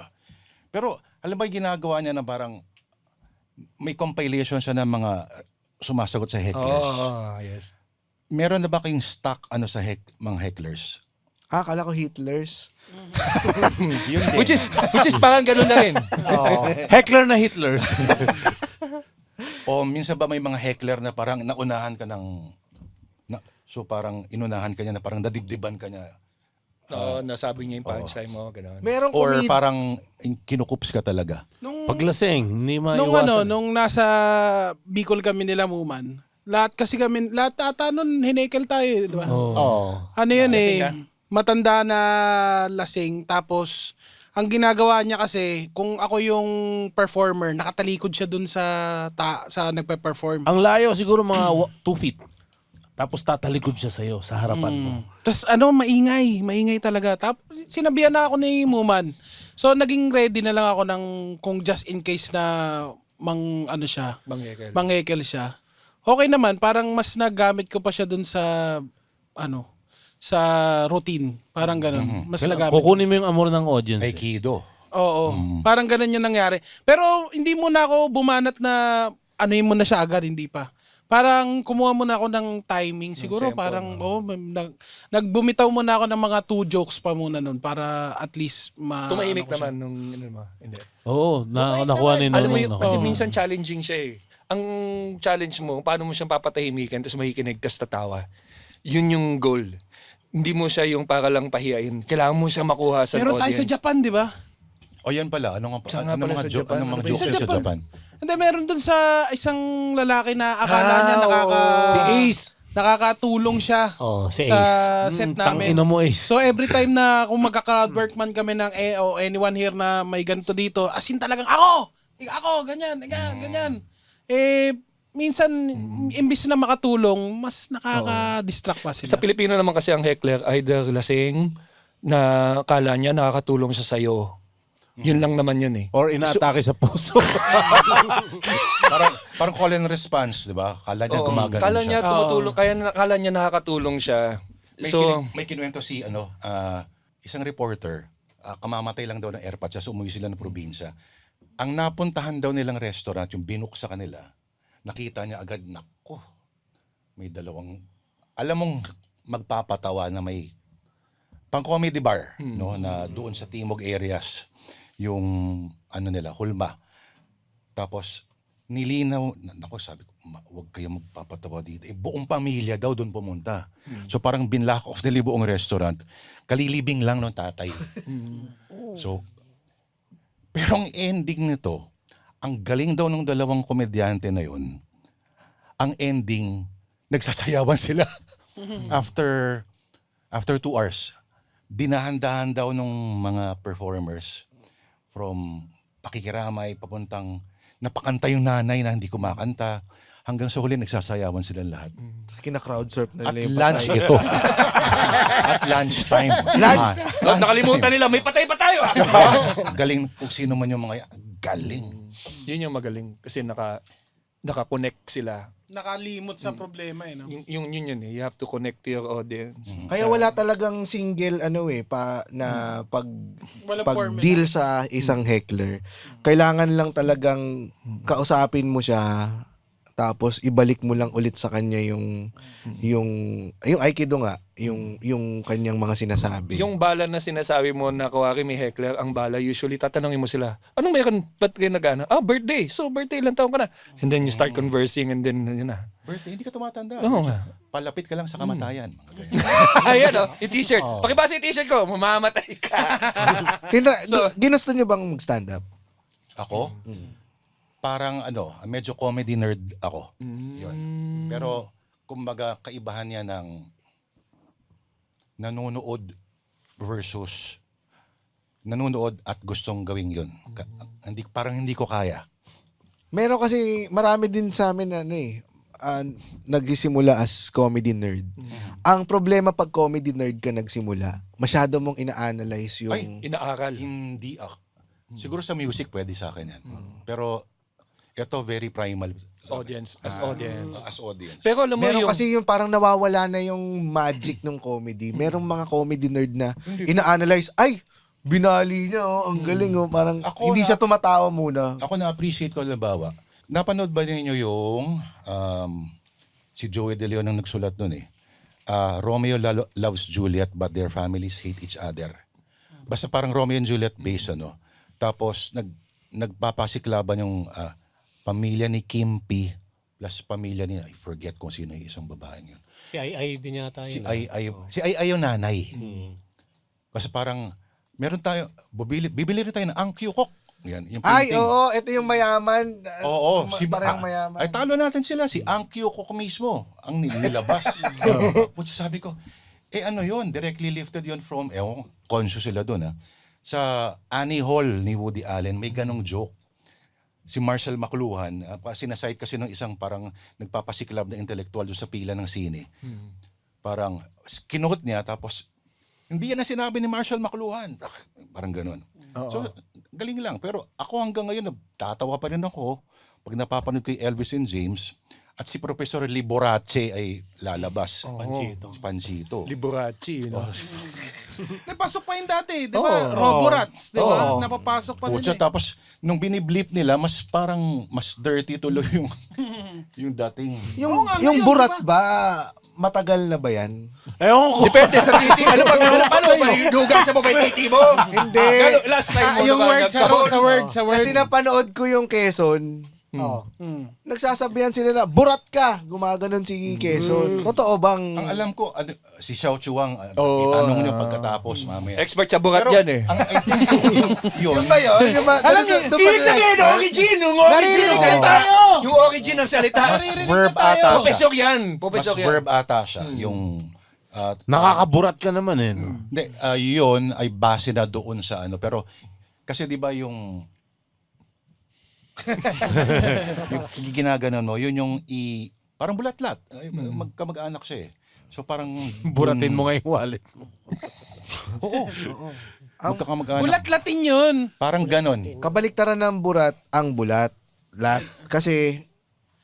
Pero, alam ba yung ginagawa niya na parang may compilation siya ng mga sumasagot sa hecklers. Yes. Meron na ba kayong stock sa mga hecklers? Kala ko Hitlers. Yun din. Which is parang ganun na rin. Heckler na Hitler. O minsan ba may mga heckler na parang naunahan ka so parang inunahan ka niya na parang nadibdiban ka niya? Oo, nasabi niya yung punchline mo, ganun. Merong Or comedian. parang kinukups ka talaga? Paglasing, hindi Nung maiwasan. nung nasa Bicol kami nila Muman, lahat ata nun hinekel tayo, di ba? Oo. Ano yun Lasing ka? matanda na lasing, tapos ang ginagawa niya kasi, kung ako yung performer, nakatalikod siya dun sa nagpe-perform. Ang layo siguro mga 2 feet. Tapos tatalikod siya sa'yo, sa harapan mo. Tapos maingay talaga. Tapos sinabihan na ako ni Muman. So naging ready na lang ako kung just in case na manghekel siya. Okay naman, parang mas nagamit ko pa siya dun sa sa routine. Parang ganun. Mas nagamit. Kukunin mo yung amor ng audience. Aikido. Oo. Parang ganun yung nangyari. Pero hindi muna ako bumanat na anuin mo na siya agad, hindi pa. Parang kumuha muna ako ng timing. Siguro tempo, parang nagbumitaw muna ako ng mga 2 jokes pa muna nun para at least Tumahimik ko siya. naman nung hindi. Oo, nakuha ni Alam mo Nonong. kasi minsan challenging siya eh. Ang challenge mo, paano mo siyang papatahimikan tapos makikinig tapos tatawa. Yun yung goal. Hindi mo siya yung para lang pahiyain. Kailangan mo siya makuha sa Meron tayo audience. sa Japan, di ba? O yan pala, ano Saan nga pala sa Japan? Anong mga Ano ba jokes yun? sa Japan? Hindi, meron dun sa isang lalaki na akala niya Si Ace. nakakatulong siya Si sa Ace. set namin. Tangina mo, Ace. So every time na kung magka-crowdwork man kami ng anyone here na may ganito dito, as in talagang ako, ganyan. Minsan, imbis na makatulong, mas nakaka-distract pa sila. Sa Pilipino naman kasi ang heckler, either lasing, na kala niya nakakatulong siya sa'yo. Yun lang naman yun eh. Or inaatake sa puso. parang call and response, di ba? Kala niya gumagano Kala siya. niya tumutulong, kala niya nakakatulong siya. May kinuwento si isang reporter, kamamatay lang daw ng airpot siya, so umuwi sila ng probinsya. Ang napuntahan daw nilang restaurant, yung binook sa kanila, nakita niya agad, nako, may dalawang, alam mong magpapatawa na may pang-comedy bar, no, na doon sa Timog areas, yung nila, Hulma. Tapos, nilinaw, nako, sabi ko, huwag kayo magpapatawa dito. Buong pamilya daw doon pumunta. So parang binlock off nila buong restaurant. Kalilibing lang ng tatay. So, pero ang ending nito, ang galing daw ng dalawang komedyante na yun, ang ending, nagsasayawan sila. After 2 hours, dinahandahan daw ng mga performers from pakikiramay papuntang napakanta yung nanay na hindi kumakanta. Hanggang sa huli, nagsasayawan silang lahat. Kina-crowd surf na At nila yung lunch patay. ito. At lunchtime. Nakalimutan nila, may patay pa tayo ah! Galing kung sino man yung mga galing. Yun yung magaling kasi naka-connect sila. Nakalimot sa problema no? Yun eh. You have to connect to your audience. Kaya wala talagang single Walang pag formula. deal sa isang heckler. Kailangan lang talagang kausapin mo siya tapos ibalik mo lang ulit sa kanya yung Aikido nga, yung kanyang mga sinasabi. Yung bala na sinasabi mo na kuwari may heckler, ang bala, usually tatanungin mo sila, anong meron? Ba't kayo nag-ano? Birthday. So, birthday, ilang taon ka na? And then you start conversing and then, yun na. Birthday, hindi ka tumatanda. Oo nga. Palapit ka lang sa kamatayan. Mga ganyan. Ayan o, yung t-shirt. Pakibasa yung t-shirt ko, mamamatay ka. Ginusto niyo bang mag-stand up? Ako? Parang medyo comedy nerd ako. Yun. Pero, kumbaga, kaibahan niya ng nanonood versus nanonood at gustong gawin yun. Parang hindi ko kaya. Meron kasi marami din sa amin nagsisimula as comedy nerd. Ang problema pag comedy nerd ka nagsimula, masyado mong ina-analyze yung... Ay, Inaaral. Hindi ako. Siguro sa music pwede sa akin yan. Pero ito very primal. Audience. As audience. As audience. Pero alam mo Meron yung... kasi yung parang nawawala na yung magic ng comedy. Merong mga comedy nerd na ina-analyze, ay, binali niya, ang galing, parang Ako hindi na- siya tumatawa muna. Ako na-appreciate ko, halimbawa, napanood ba ninyo yung si Joey De Leon ang nagsulat nun Romeo loves Juliet but their families hate each other. Basta parang Romeo and Juliet based Tapos nagpapasiklaban yung pamilya ni Kimpi plus pamilya ni, I forget kung sino yung isang babaeng yun. Si Ai din yata Si yun. si Ay yung nanay. Kasi parang meron tayo, bibili rin tayo ng Ang Kyukok. Yan, yung Ay, painting. oo, ito yung mayaman. Oo, Parang mayaman. Ay talo natin sila, si Ang Kyukok mismo ang nilabas. Pucha, sabi ko, ano yun, directly lifted yun from, conscious sila doon Sa Annie Hall ni Woody Allen, may ganong joke. Si Marshall McLuhan, sinasite kasi ng isang parang nagpapasiklab na intellectual doon sa pila ng sine. Parang kinuhot niya, tapos hindi yan na sinabi ni Marshall McLuhan. Parang ganon. So, galing lang. Pero ako hanggang ngayon, tatawa pa rin ako pag napapanood ko yung Elvis and James at si Professor Liberace ay lalabas. Si Panchito. Liberace, Napasok pa yun dati, di ba? Roborats, di ba? Napapasok pa Pucha, din tapos nung biniblip nila, mas dirty tuloy yung dating. Yung ngayon, burat diba? ba, matagal na ba yan? Ewan ko. Depende sa titi. Ano ba gano'n? Hugasan mo ba yung titi mo? Hindi. Last time mo Yung na ba word nagsabon? sa word. Kasi napanood ko yung Quezon. Nagsasabihan sila na, burat ka! Gumaganon si Quezon. Totoo bang... Ang alam ko, si Xiao Chuang, Oo, itanong niyo pagkatapos mamaya. Expert sa bukat Pero, yan ang I think yun, Yung ba yun? Yung ba? Alam Ganun- niyo, doon pa Ibig sila sabihin, expert? origin! Yung origin ng Naririnig salita. tayo! Yung origin ng salita. mas verb ata siya. Profesor yan. Mas Profesor yan. verb ata siya. Yung, Nakakaburat ka naman no? hindi, yun ay base na doon sa pero, kasi di ba yung ginaganon mo, yun yung parang bulatlat. Magkamag-anak siya So parang Buratin mo nga yung wallet mo. magkakamag-anak. Bulat Latin yun. Parang ganon. Kabaliktaran ng burat, ang bulat. Kasi,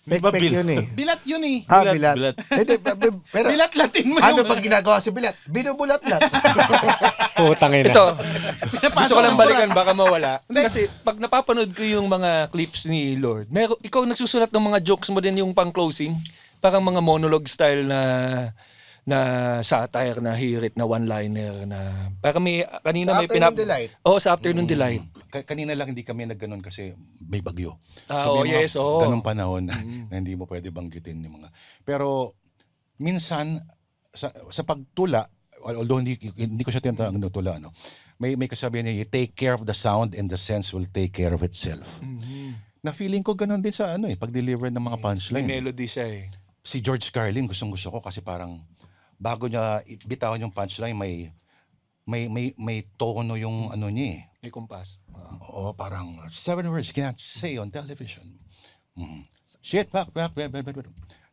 pek-pek bil- yun Bilat yun bilat. bilat. Hindi, pero, Bilat Latin mo ano yung... bang ginagawa si bilat? Binubulat-lat. Putang ina. Ito, Pinapasok gusto ko lang ng balikan, burat. baka mawala. Kasi pag napapanood ko yung mga clips ni Lord, ikaw nagsusulat ng mga jokes mo din yung pang-closing. Parang mga monologue style na satire, na hirit, na one-liner, na... Parang kanina Sa may Afternoon Delight. Sa Afternoon Delight. Kanina lang hindi kami nagganon kasi may bagyo. Yes, Ganong panahon na hindi mo pwede banggitin yung mga. Pero minsan sa pagtula, although hindi ko siya tinatawag ng tula, may kasabihan niya, you take care of the sound and the sense will take care of itself. Na feeling ko ganon din sa pag-deliver ng mga punchline. May melody siya Si George Carlin gustong-gusto ko kasi parang bago niya bitawan yung punchline, may tono yung niya May kumpas. Oo, parang 7 words you cannot say on television. Shit, fuck.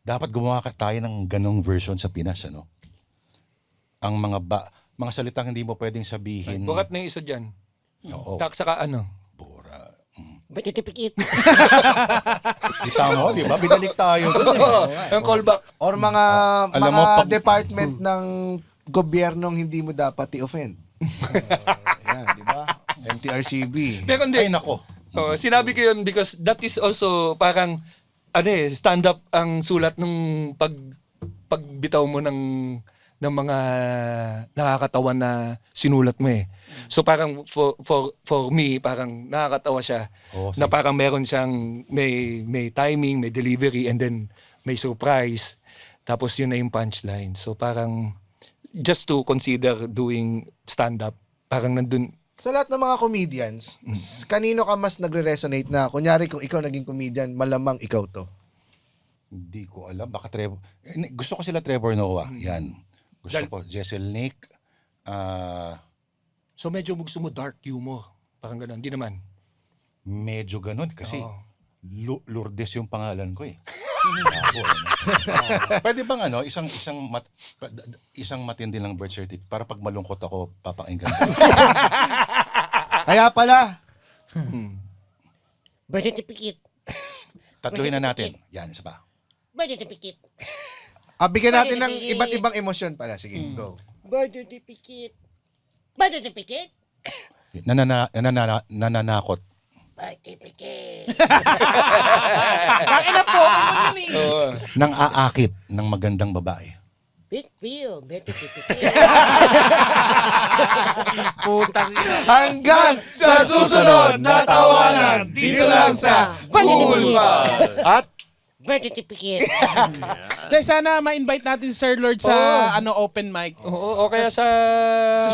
Dapat gumawa tayo ng ganong version sa Pinas, Ang mga salitang hindi mo pwedeng sabihin. Bukat na yung isa dyan. Oo. Saka Bura. Batitipikit. Tama, di ba? Binalik tayo. Ang callback. Or mga Alam mo, department ng gobyernong hindi mo dapat i-offend. Yan, di ba? MTRCB. Pero hindi. Ay, nako. Sinabi ko yun because that is also parang stand-up ang sulat nung pagbitaw mo ng mga nakakatawa na sinulat mo eh. So parang for me, parang nakakatawa siya Oo, na parang meron siyang may timing, may delivery, and then may surprise. Tapos yun na yung punchline. So parang just to consider doing stand-up, parang nandun. Sa lahat ng mga comedians, kanino ka mas nagre-resonate na, kunyari kung ikaw naging comedian, malamang ikaw to? Hindi ko alam. Baka Trevor. Gusto ko sila Trevor Noah. Yan. Gusto ko Jessel Nick. So medyo gusto mo dark humor. Parang gano'n. Hindi naman. Medyo ganun kasi Oo. Lourdes yung pangalan ko eh. Ako, Pwede bang isang matindi lang birth certificate para pag malungkot ako papakinggan ko. Kaya pala, Birth certificate. Tatluhin na natin. Yan, isa pa. Birth certificate. bigyan natin ng iba't ibang emosyon pala. Sige, go. Birth certificate. Birth certificate. Nananakot. Birth certificate. Bakit na po? Ano yun eh? Nang aakit ng magandang babae. Big Phil. Birth certificate. Hanggang Sa susunod na tawanan, dito lang sa Birth certificate. At Birth certificate. Dahil sana ma-invite natin si Sir Lord sa open mic. Oo, o kaya sa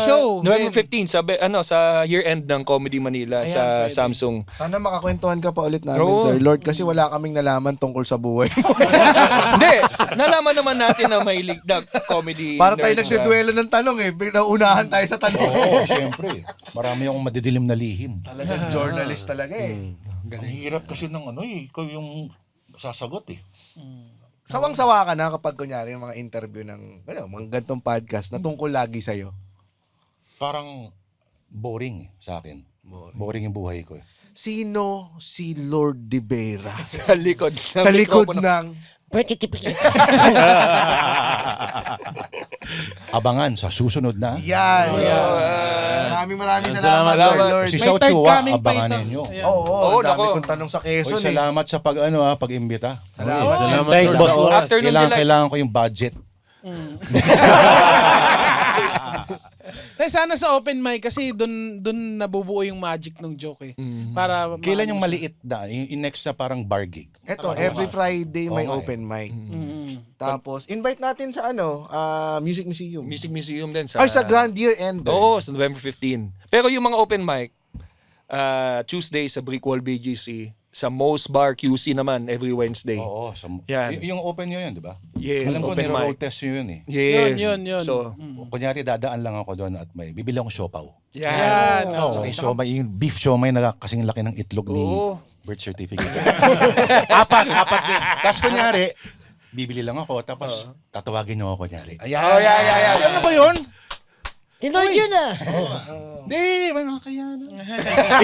show. November Then- 15 sa year-end ng Comedy Manila Ayan, sa pwede. Samsung. sana makakwentuhan ka pa ulit namin, Oo. Sir Lord, kasi wala kaming nalaman tungkol sa buhay mo. Hindi, nalaman naman natin na may na comedy. Para tayo nerd siya. nagdeduelo ng tanong eh. Naunahan tayo sa tanong. oo, siyempre. Marami akong madidilim na lihim. Talagang journalist talaga eh. Ang hirap kasi ng ikaw yung sasagot eh. Sawang-sawa ka na kapag kunyari yung mga interview ng mga gantong podcast na tungkol lagi sa'yo. Parang boring sa akin. Boring yung buhay ko eh. Sino si Lord De Vera? Sa likod. Sa likod ng... Birth certificate. Abangan sa susunod na. Yan. Maraming salamat, Sir Lord. Si May Xiao third Chua, coming pa abangan ito. ninyo. Ayan. Oo, dami nako. kong tanong sa Oy, Quezon eh. salamat sa pag-imbita. Salamat. Salamat. Thanks, Lord. boss. Afternoon delight. Kailangan ko yung budget. Dahil sana sa open mic kasi doon nabubuo yung magic ng joke eh. Para Kailan yung maliit na? Yung next na parang bar gig. Ito, every Friday may Oo nga eh. open mic. Tapos, invite natin sa Music Museum. Music Museum din sa... Ay, sa Grand Year End. Oo, sa November 15. Pero yung mga open mic, Tuesday sa Brickwall BGC, sa Mo's Bar QC naman, every Wednesday. Oo. Yan. Yung open nyo yun, di ba? Yes, Alam ko, open niro-road mic. test nyo yun eh. Yes. Yun. So, Kunyari, dadaan lang ako doon at may bibili akong siopaw. Yan. Saka yung siomay, yung beef siomay na kasing laki ng itlog ni Oo. birth certificate. apat din. Tapos kunyari, bibili lang ako, tapos tatawagin nyo ako kunyari. Ayan. Oh, yeah. Ano ba yun? Di Lord yun ah. Hindi, man, kaya na.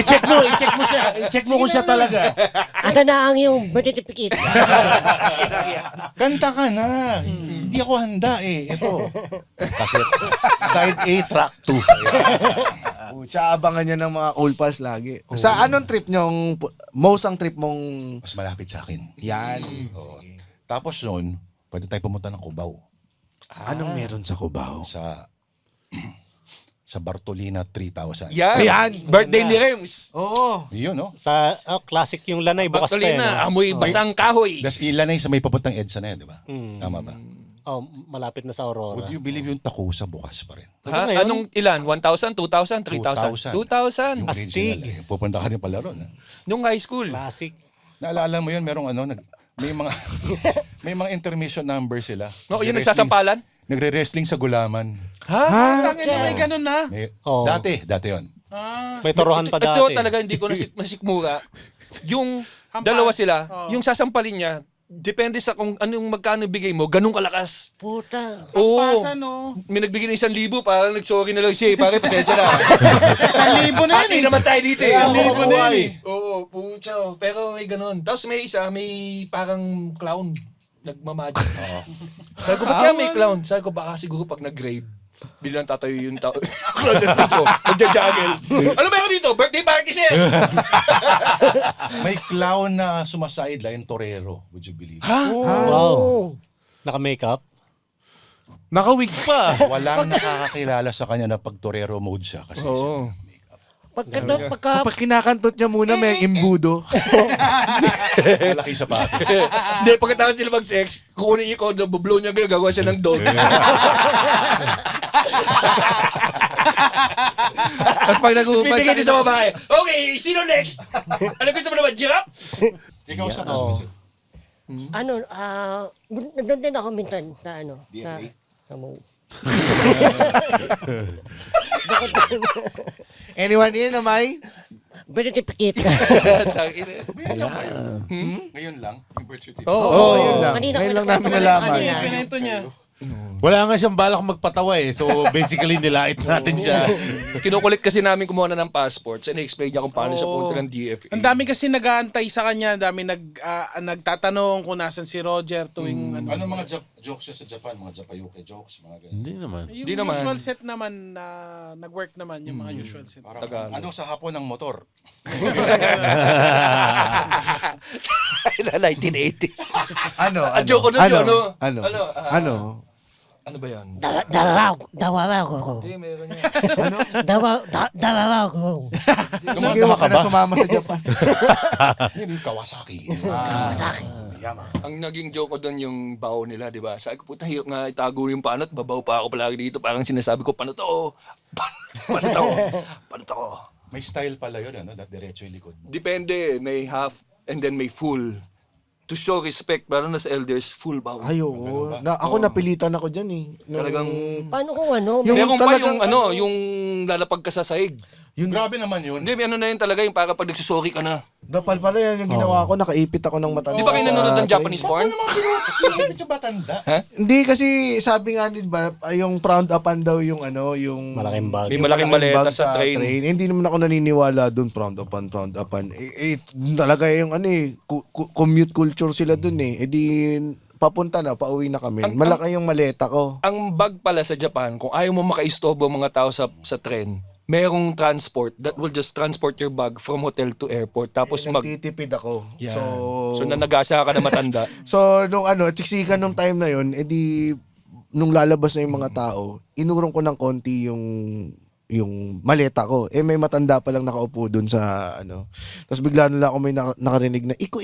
I-check mo kung siya talaga. Ata na ang yung birth certificate. Kanta ka na. Hindi ako handa eh. Ito. Kasi side A, track 2. Pucha, abangan niya ng mga cool pass lagi. Sa anong trip nyong, most ang trip mong, Mas malapit sa akin. yan. Oo. Tapos noon, pwede tayo pumunta ng Cubao. Anong meron sa Cubao? Sa Bartolina 3,000. Yan. Ayan. Birthday ni Rems. Oo. Yun, no? Sa classic yung lanay, bukas pa yan. Bartolina, amoy basang kahoy. Tapos ilanay sa may papuntang EDSA na yan, di ba? Tama ba? Oh, malapit na sa Aurora. Would you believe yung Takusa bukas pa rin? Ha? Anong ilan? 1,000, 2,000, 3,000? 2,000. Yung Astig. original, eh. Pupunta ka rin pala ron. Nung high school. Classic. Naalala mo yun, merong may mga may mga intermission number sila. No, yun nagsasampalan? Nagre-wrestling sa gulaman. Tangin na may ganun na. Oo. Dati yun. May toruhan pa Ito dati. talaga hindi ko nasikmura. Yung dalawa sila, yung sasampalin niya, depende sa kung anong magkano bigay mo, ganun kalakas. Puta. Oo. Pasa no. May nagbigay ng 1,000, parang nag-sorry na lang siya. Pare, pasensya na. 1,000 na yun Pati eh. naman tayo dito eh. 1,000 na yun eh. Oo, pucha. Pero may ganun. Tapos may isa, may parang clown. Nagmamagic. Sabi ko, ba't kaya may clown? Sabi ko, baka siguro pag nag-grade, bilang tatayo yung tao. Closest na ko. Magja-juggle. Ano meron dito? Birthday party siya. May clown na sumasideline, torero. Would you believe? Wow. Naka-makeup. Nakawig pa. Walang nakakakilala sa kanya na pag torero mode siya. Kasi Oo. Pagka Kapag kinakantot niya muna, may imbudo. malaki sapatos. Hindi, pagkatapos sila mag-sex, kukunin yung kondo, bublow niya, gagawa siya ng dog. Tapos pag Tapos nag-uupad bibigyan din sa babae. Okay, sino next? Ano gusto mo naman, giraffe? Ikaw sa ano, nandun din ako minsan sa ano, DFA? sa mo. Anyone in na may? Birth certificate. Ngayon lang, yung birth certificate. Oo, yun lang. Kanina Ngayon ko lang namin nagtatanong nalaman. kanina. Pinento niya. Wala nga siyang balak magpatawa eh. So basically nilait natin siya. Kinukulit kasi namin kumuha na ng passports and i-explain niya kung paano siya punta ng DFA. Ang dami kasi nag-aantay sa kanya, ang dami nagtatanong kung nasan si Roger tuwing Ano mga jokes siya sa Japan? Mga Japayuke jokes? Mga ganyan. Hindi naman. Yung Di naman. usual set naman na nag-work naman yung mga usual set. Parang Tagalog. ano sa hapon ng motor? 1980s. Ano? Ang joke ko doon yun, ano? Ano? Ano? Ano? Ano ba yan? Dawawaw ko. Hindi, meron yan. Dawawaw ko. Sige, wag ka na sumama sa Japan. Yun yung Kawasaki. Yama. Ang naging joke ko doon yung baho nila, di ba? Sabi ko, puta, hirap nga itago yung panot, babaw pa ako palagi dito. Parang sinasabi ko, paano to? Paano to? Paano to? May style pala yun, ano? Diretso yung likod mo. Depende, may half and then may full. To show respect, lalo na sa elders, full baho. Ay, oo. Ako napilitan ako dyan eh. Talagang, Paano kung ano? Yung meron pa talagang yung yung lalapag ka sa sahig. Grabe naman yun. Hindi, may ano na yun talaga, yung para pag nagsusorry ka na. Dapal pala yan yung ginawa ko. Nakaipit ako ng mata. Di ba kayo nanonood ng Japanese porn? Ano mga pinipit yung batanda? Hindi kasi sabi nga di ba yung proud upan daw yung ano yung Malaking bag. May yung malaking maleta bag sa train. Hindi naman ako naniniwala doon proud upan. Talaga yung ano eh commute culture sila doon eh. Di papunta na, pauwi na kami. Malaki yung maleta ko. Ang bag pala sa Japan, kung ayaw mo makaistorbo ang mga tao sa tren, merong transport that will just transport your bag from hotel to airport. Tapos Nagtitipid ako. Yan. So So nanagasa ka na matanda. So, nung tsiksikan nung time na yun, edi, nung lalabas na yung mga tao, inurong ko ng konti yung maleta ko. May matanda pa lang nakaupo dun sa, Tapos bigla nila ako may nakarinig na, iko.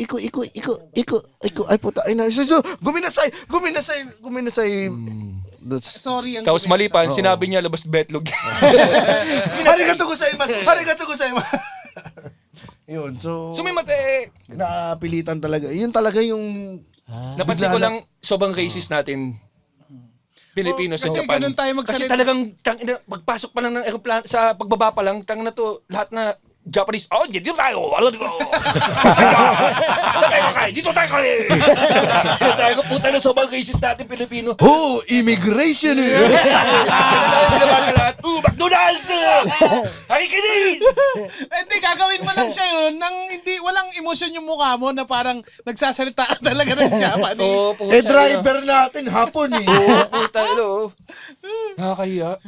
Ay, puta, ay na, so, guminasay. Sorry. Tapos mali pa, sinabi niya labas betlog. Arigato gozaimasu. Yun, so, Sumimate! napilitan talaga. Yun talaga yung, Napansin ko lang, sobrang racist natin. Pilipino sa kasi Japan. ganun tayo Kasi magsalita. talagang pagpasok pa lang ng aeroplano, sa pagbaba pa lang, tang na to, lahat na Japanese, dito tayo, dito tayo kayo, dito tayo kayo. Sabi ko, puta na sobrang racist natin, Pilipino. immigration eh. Pinabasa lahat, McDonald's! Hakikinin! Hindi, gagawin mo lang siya yun nang walang emosyon yung mukha mo na parang nagsasalita ka talaga ng Japanese. Oo, puta. Driver natin, hapon eh. Oo, puta, nakakahiya.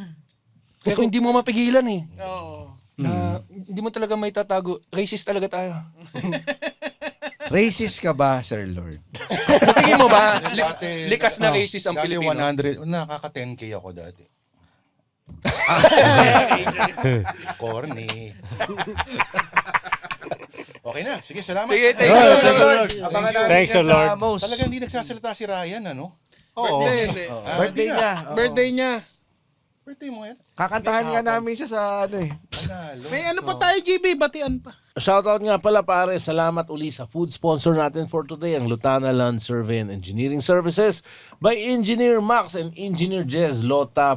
Pero hindi mo mapigilan eh. Oo. Na hindi mo talaga may tatago. Racist talaga tayo. Racist ka ba, Sir Lord? Sa tingin mo ba, Dati- likas na racist ang Dati Pilipino? 100, nakaka 10K ako dati. Corny. Okay na. Sige, salamat. Sige, thank you. Lord. Abangan namin Thanks, yan Sir Lord. sa most. Talagang hindi nagsasalita si Ryan, ano? Birthday. Birthday niya. Birthday niya. Birthday mo yan. Kakantahan nga namin siya sa Panalo. May ano pa tayo, GB? Batian pa. Shoutout nga pala pare, salamat uli sa food sponsor natin for today, ang Lutana Land Survey and Engineering Services by Engineer Max and Engineer Jez Lota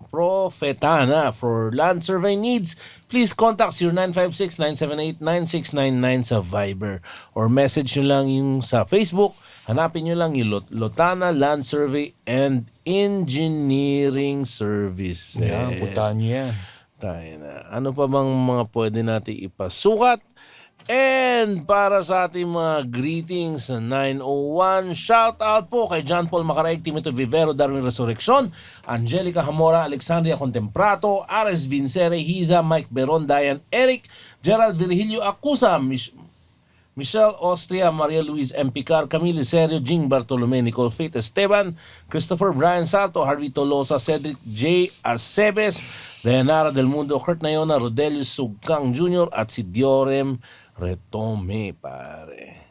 Profetana. For land survey needs, please contact 0956-978-9699 sa Viber or message nyo lang yung sa Facebook. Hanapin nyo lang yung Lutana Land Survey and Engineering Services. Yan, putaan niya yan. Tayo na. Ano pa bang mga pwede natin ipasukat? And para sa ating mga greetings sa 901, shout out po kay John Paul Macaraig, Timothy Vivero, Darwin Resurrección, Angelica Hamora, Alexandria Contemprato, Ares Vincere, Hiza, Mike Beron, Diane Eric, Gerald Virgilio Acusa, Michelle Austria, Maria Luis M. Picar, Camille Serio, Jing Bartolome, Nicole Faith Esteban, Christopher Brian Salto, Harvey Tolosa, Cedric J. Acebes, Dayanara Del Mundo, Kurt Nayona, Rodelio Sugkang Jr. at si Diorem Retome, pare.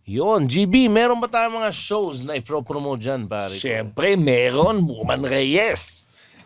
Yun, GB, meron ba tayong mga shows na i-promote dyan, pare? Siyempre, meron, Muman Reyes.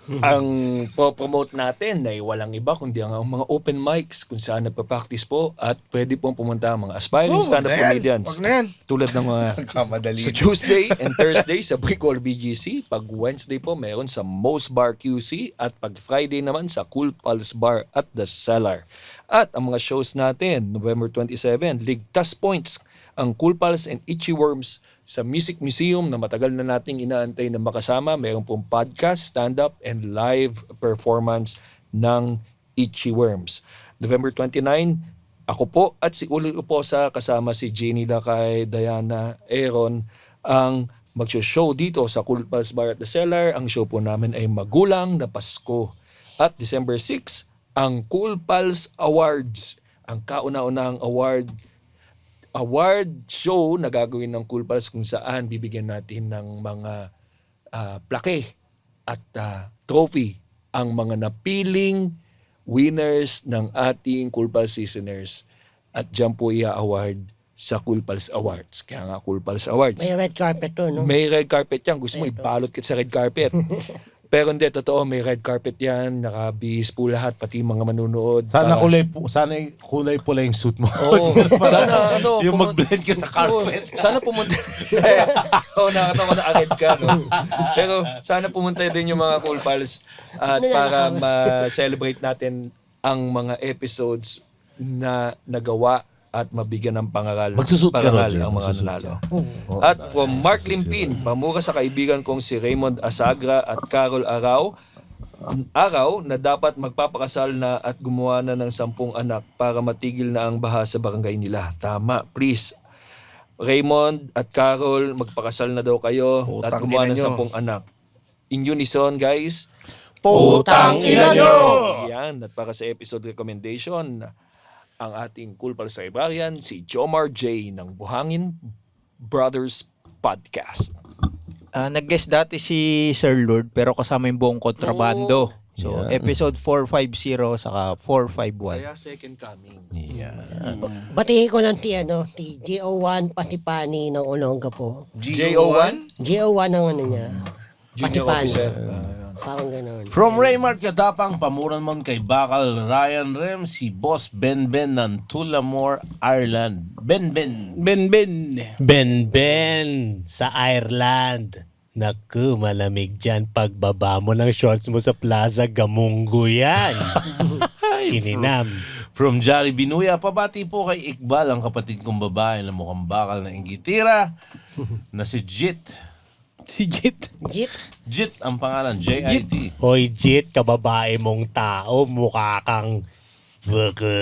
Ang po-promote natin ay walang iba kundi ang mga open mics kung saan nagpa-practice po at pwede pong pumunta ang mga aspiring stand-up comedians. Wag na yan. Tulad ng mga Nagkamadali. sa Tuesday and Thursday sa Brickwall BGC. Pag Wednesday po, meron sa Most Bar QC. At pag Friday naman sa Cool Pulse Bar at The Cellar. At ang mga shows natin, November 27, Ligtas Points, ang Cool Pals and Itchy Worms sa Music Museum na matagal na nating inaantay na makasama. Mayroon pong podcast, stand-up, and live performance ng Itchy Worms. November 29, ako po at si Uli Uposa kasama si Jenny Lakay, Diana Aaron ang magsho-show dito sa Cool Pals Bar at The Cellar. Ang show po namin ay Magulang na Pasko. At December 6, ang Cool Pals Awards, ang kauna-unahang award show na gagawin ng Cool Pals kung saan bibigyan natin ng mga plaque at trophy ang mga napiling winners ng ating Cool Pals Seasoners. At dyan po i-award sa Cool Pals Awards. Kaya nga Cool Pals Awards. May red carpet to, no? May red carpet yan. Gusto mo ibalot kita sa red carpet. Pero hindi, totoo, may red carpet yan. Nakabihis po lahat, pati mga manunood. Sana Para- kulay pula yung suit mo. Oo. Sana Yung mag-blend ka sa carpet. Oo, sana pumunta. Oo, nakatawa na agad ka. No? Pero sana pumunta din yung mga Cool Pals at para ma-celebrate natin ang mga episodes na nagawa at mabigyan ng Magsusuot ka, parangal Roger. ang mga Magsusuot nanalo. ka. At from Mark Limpin, pamura sa kaibigan kong si Raymond Asagra at Carol Araw na dapat magpapakasal na at gumawa na ng 10 anak para matigil na ang baha sa barangay nila. Tama, please. Raymond at Carol, magpakasal na daw kayo at Putang gumawa ina ng nyo. 10 anak. In unison, guys. Putang ina nyo! Yan, at para sa episode recommendation, ang ating Cool Pals Librarian, si Jomar J. ng Buhangin Brothers Podcast. Nag-guest dati si Sir Lord pero kasama yung buong kontrabando. So, episode 450 saka 451. Kaya second coming. Batiin ko lang ti GO1 Patipani ng Olonga po. GO1? GO1 ang ano niya. Junior Patipani. officer. Parang gano'n. From Raymart Katapang, pamuran man kay Bakal Ryan Rem, si Boss Ben ng Tullamore, Ireland. Ben. Ben sa Ireland. Naku, malamig dyan. Pagbaba mo ng shorts mo sa plaza, gamunggo yan. Kininam. From Jari Binuya, pabati po kay Iqbal, ang kapatid kong babae na mukhang bakal na inggitira, na si Jit. Higit. Jit ang pangalan, J-I-T. Hoy, Jit, kababae mong tao, mukha kang... Baka.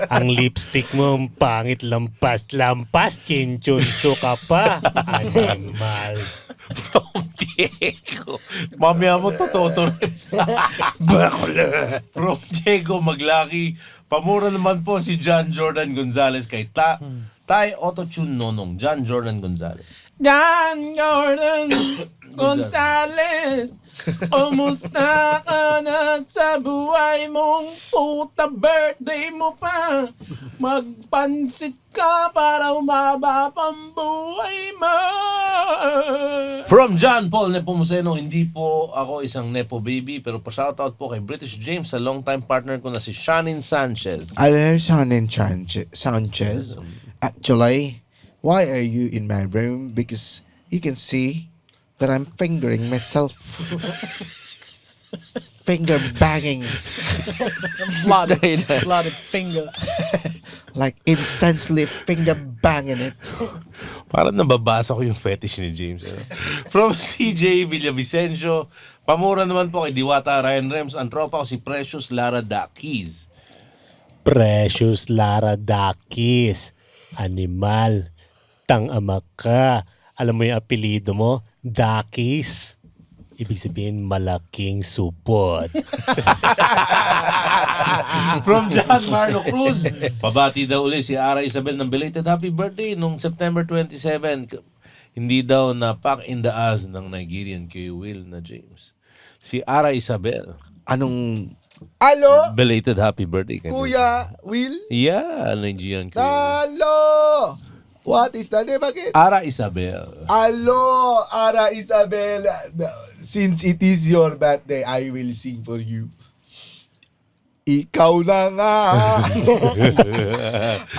Ang lipstick mo, ang pangit lampas, chinchunso ka pa. Animal. From Diego. Mamaya mo, totoo to. From Diego Maglaki, pamura naman po si John Jordan Gonzalez kay Tay Autotune Nonong, John Jordan Gonzalez. John Gordon Gonzales, kumusta ka na sa buhay mong puta, birthday mo pa? Magpansit ka para umaba pang buhay mo. From John Paul Nepomuceno, hindi po ako isang Nepo baby, pero pa-shoutout po kay British James sa long-time partner ko na si Shannon Sanchez. Alexander Sanchez. Actually, why are you in my room? Because you can see that I'm fingering myself. Finger banging. Blood finger. Like intensely finger banging it. Parang nababasa ko yung fetish ni James. From CJ Villavicencio, pamura naman po kay Diwata Ryan Rems, ang tropa ko si Precious Lara Dakiz. Precious Lara Dakis. Animal. Tang-ama ka. Alam mo yung apelido mo? Dakis. Ibig sabihin, malaking supot. From John Marlo Cruz. Pabati daw ulit si Ara Isabel ng belated happy birthday nung September 27. Hindi daw na-pack in the ass ng Nigerian kay Will na James. Si Ara Isabel. Anong... Alo? Belated happy birthday. Kuya Will? Yeah, Nigerian kay Will. Alo? What is the name again? Ara Isabel. Alo, Ara Isabel. Since it is your birthday, I will sing for you. Ikaw na nga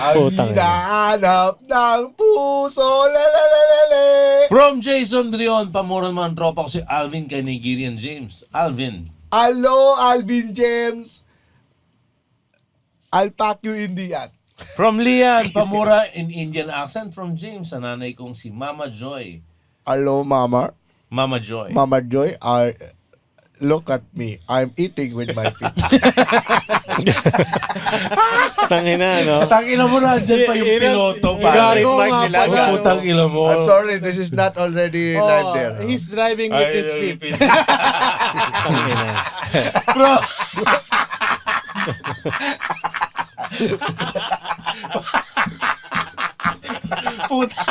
ang Putang ina. hinahanap ng puso. Lelelelele. From Jason Brion, pamuran man tropa ko si Alvin kay Nigerian James. Alvin. Alo, Alvin James. I'll pack you in the ass. From Lian, pamura in Indian accent from James, sa nanay kong si Mama Joy. Alo, Mama. Mama Joy. Mama Joy, look at me. I'm eating with my feet. Tangina, no? Tangina mo na, dyan pa yung piloto pa. Gago nga pala. Putang ilo mo. I'm sorry, this is not already live there. He's driving with his feet. Tangina. Bro. Puta.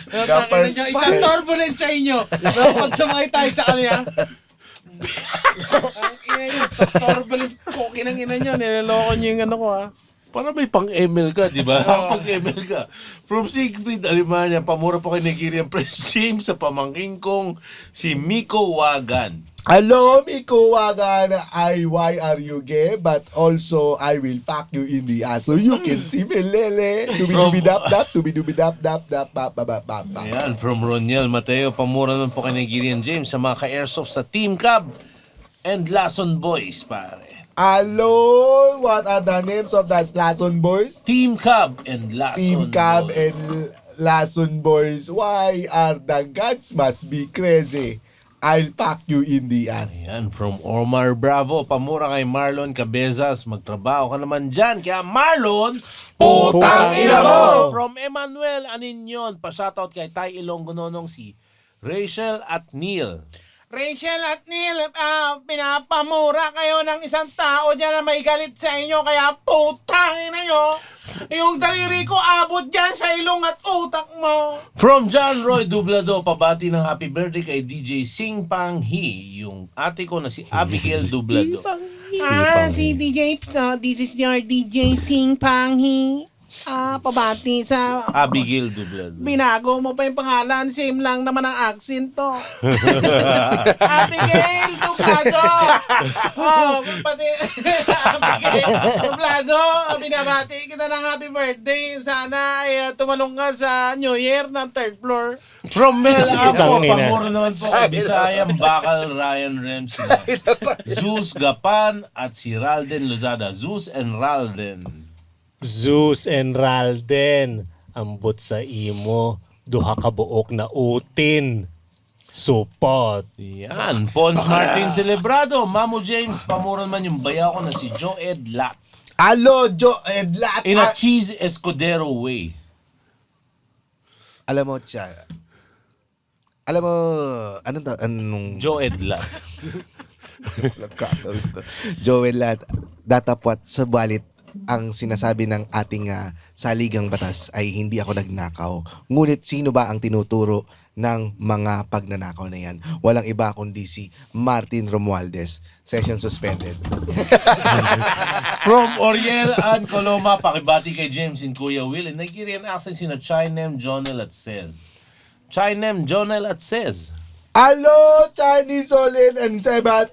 Dapat Isang turbulence sa inyo. Pero pag sumakay tayo sa kanya, ang ina nyo, turbulent koki ng ina nyo. Niloloko nyo yung ano ko ha. Para may pang-ML ka, di ba? Pang-ML ka. From Siegfried, Alemania, pamura po kay Nigerian Prince James sa pamangking kong si Miko Wagan. Hello, Miko Wagan. Why are you gay? But also, I will pack you in the ass so you can see me lele. Tubi-dubi-dap-dap, tubi-dubi-dap-dap-dap, ba-ba-ba-ba. Ayan, from Roniel Mateo, pamura naman po kay Nigerian James sa mga ka-airsoft sa Team Cab and Lason Boys, pare. Hello, what are the names of the Lason boys? Team Cab and Lason Team Cab Boys. and Lason boys. Why are the gods must be crazy? I'll pack you in the ass. Ayan, from Omar Bravo, pamura kay Marlon Cabezas, magtrabaho ka naman dyan. Kaya Marlon, Putang ina mo! From Emmanuel Aninyon, pa-shoutout kay Tay Ilonggo Nonong si Rachel at Neil. Rachel at Neil, pinapamura kayo ng isang tao dyan na may galit sa inyo, kaya putangin na nyo. Yung daliri ko abot dyan sa ilong at utak mo. From John Roy Dublado, pabati ng happy birthday kay DJ Sing Pang Hee, yung ate ko na si Abigail Dublado. Si DJ, this is your DJ Sing Pang Hee. Pabati sa... Abigail Dublado. Binago mo pa yung pangalan, same lang naman ang accent to. Abigail Dublado! Pati Abigail Dublado, binabati kita ng happy birthday. Sana ay tumalong ka sa New Year ng third floor. From Mel Apo, Tangina. pamuro naman po kay Bisayang Bakal Ryan Remsy, Zeus Gapan at si Ralden Lozada. Zeus and Ralden. Zeus and Ralden. Ambot sa imo. Duha ka buok na utin. Supot. Yan. Pons Martin Celebrado. Mamo James, pamuro naman yung bayaw ko na si Joe Ed Lat. Hello, Joe and Lat. In a cheese escudero way. Alam mo, siya. Alam mo, anong... Joe Ed Lat. Joel Lat, datapwat sa balit ang sinasabi ng ating saligang batas ay hindi ako nagnakaw. Ngunit sino ba ang tinuturo ng mga pagnanakaw na yan? Walang iba kundi si Martin Romualdez. Session suspended. From Oriel and Coloma, pakibati kay James and Kuya Will. In Nigerian accent, sina Chinem Jonel at Says. Chinem Jonel at Says. Hello, Chinese Olin and Sebat.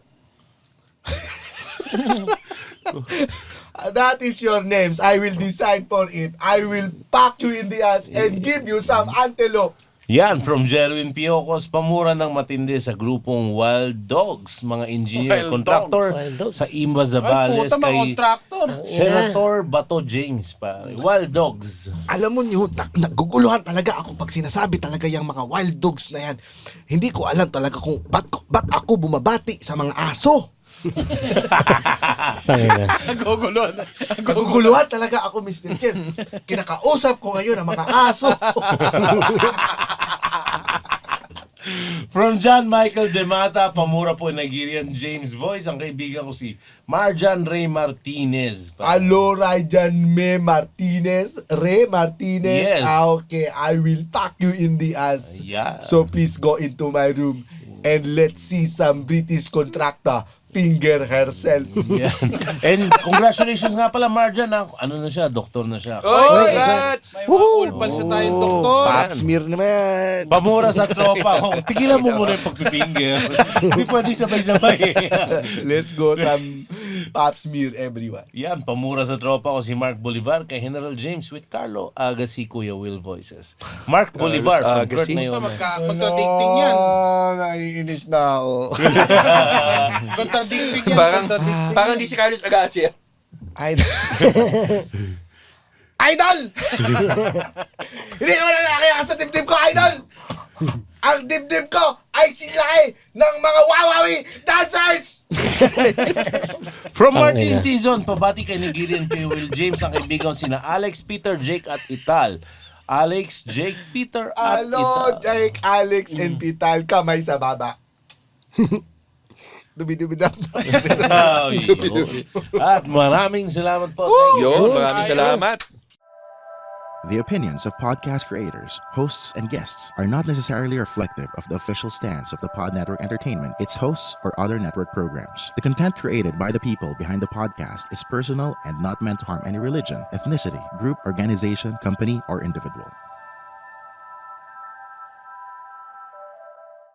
That is your names. I will decide for it. I will pack you in the ass and give you some antelope. Yan, from Jerwin Piocos, pamura ng matindi sa grupong Wild Dogs, mga engineer, Wild contractor Dogs. sa Imba Ay, Zambales puta, mga kay contractor. Senator Bato James, pare. Wild Dogs. Alam mo niyo, naguguluhan talaga ako pag sinasabi talaga yung mga wild dogs na yan. Hindi ko alam talaga kung ba't ako bumabati sa mga aso. Tangina. Naguguluhan talaga ako, Mr. Chen. Kinakausap ko ngayon ang mga aso. From John Michael Demata, pamura po Nigerian James Boys. Ang kaibigan ko si Marjan Ray Martinez. Hello, Rajan Ray Martinez. Yes. Okay, I will fuck you in the ass. Yeah. So please go into my room and let's see some British contractor finger herself. Yan. And congratulations nga pala, Marjan. Ano na siya? Doktor na siya. Oh, congrats! May mga ulpals na tayong doktor. Pap smear naman. Pamura sa tropa ko. Tigilan mo muna yung pagpipinger. Hindi pwede sabay-sabay. Let's go some pap smear, everyone. Yan, pamura sa tropa ko si Mark Bolivar kay General James with Carlo Agassi, Kuya Will Voices. Mark Bolivar from Kurt Agassi. na yun. Magka-contradicting yan. Naiinis na ako. Contradicting yan. Parang di si Carlos Agassi. Idol! Idol! Hindi ko na nakakaya sa dibdib ko, Idol! Ang dibdib ko ay silaki ng mga wawawi dancers! From Martin Season, pabati kay Nigerian Kuya Will James, ang kaibigan sina Alex, Peter, Jake at Ital. Alex, Jake, Peter at Hello, Ital. Jake, Alex, and Pital. Kamay sa baba. Dubi-dubi-dam. At maraming salamat po. Thank you. Yun, maraming salamat. The opinions of podcast creators, hosts, and guests are not necessarily reflective of the official stance of the Pod Network Entertainment, its hosts, or other network programs. The content created by the people behind the podcast is personal and not meant to harm any religion, ethnicity, group, organization, company, or individual.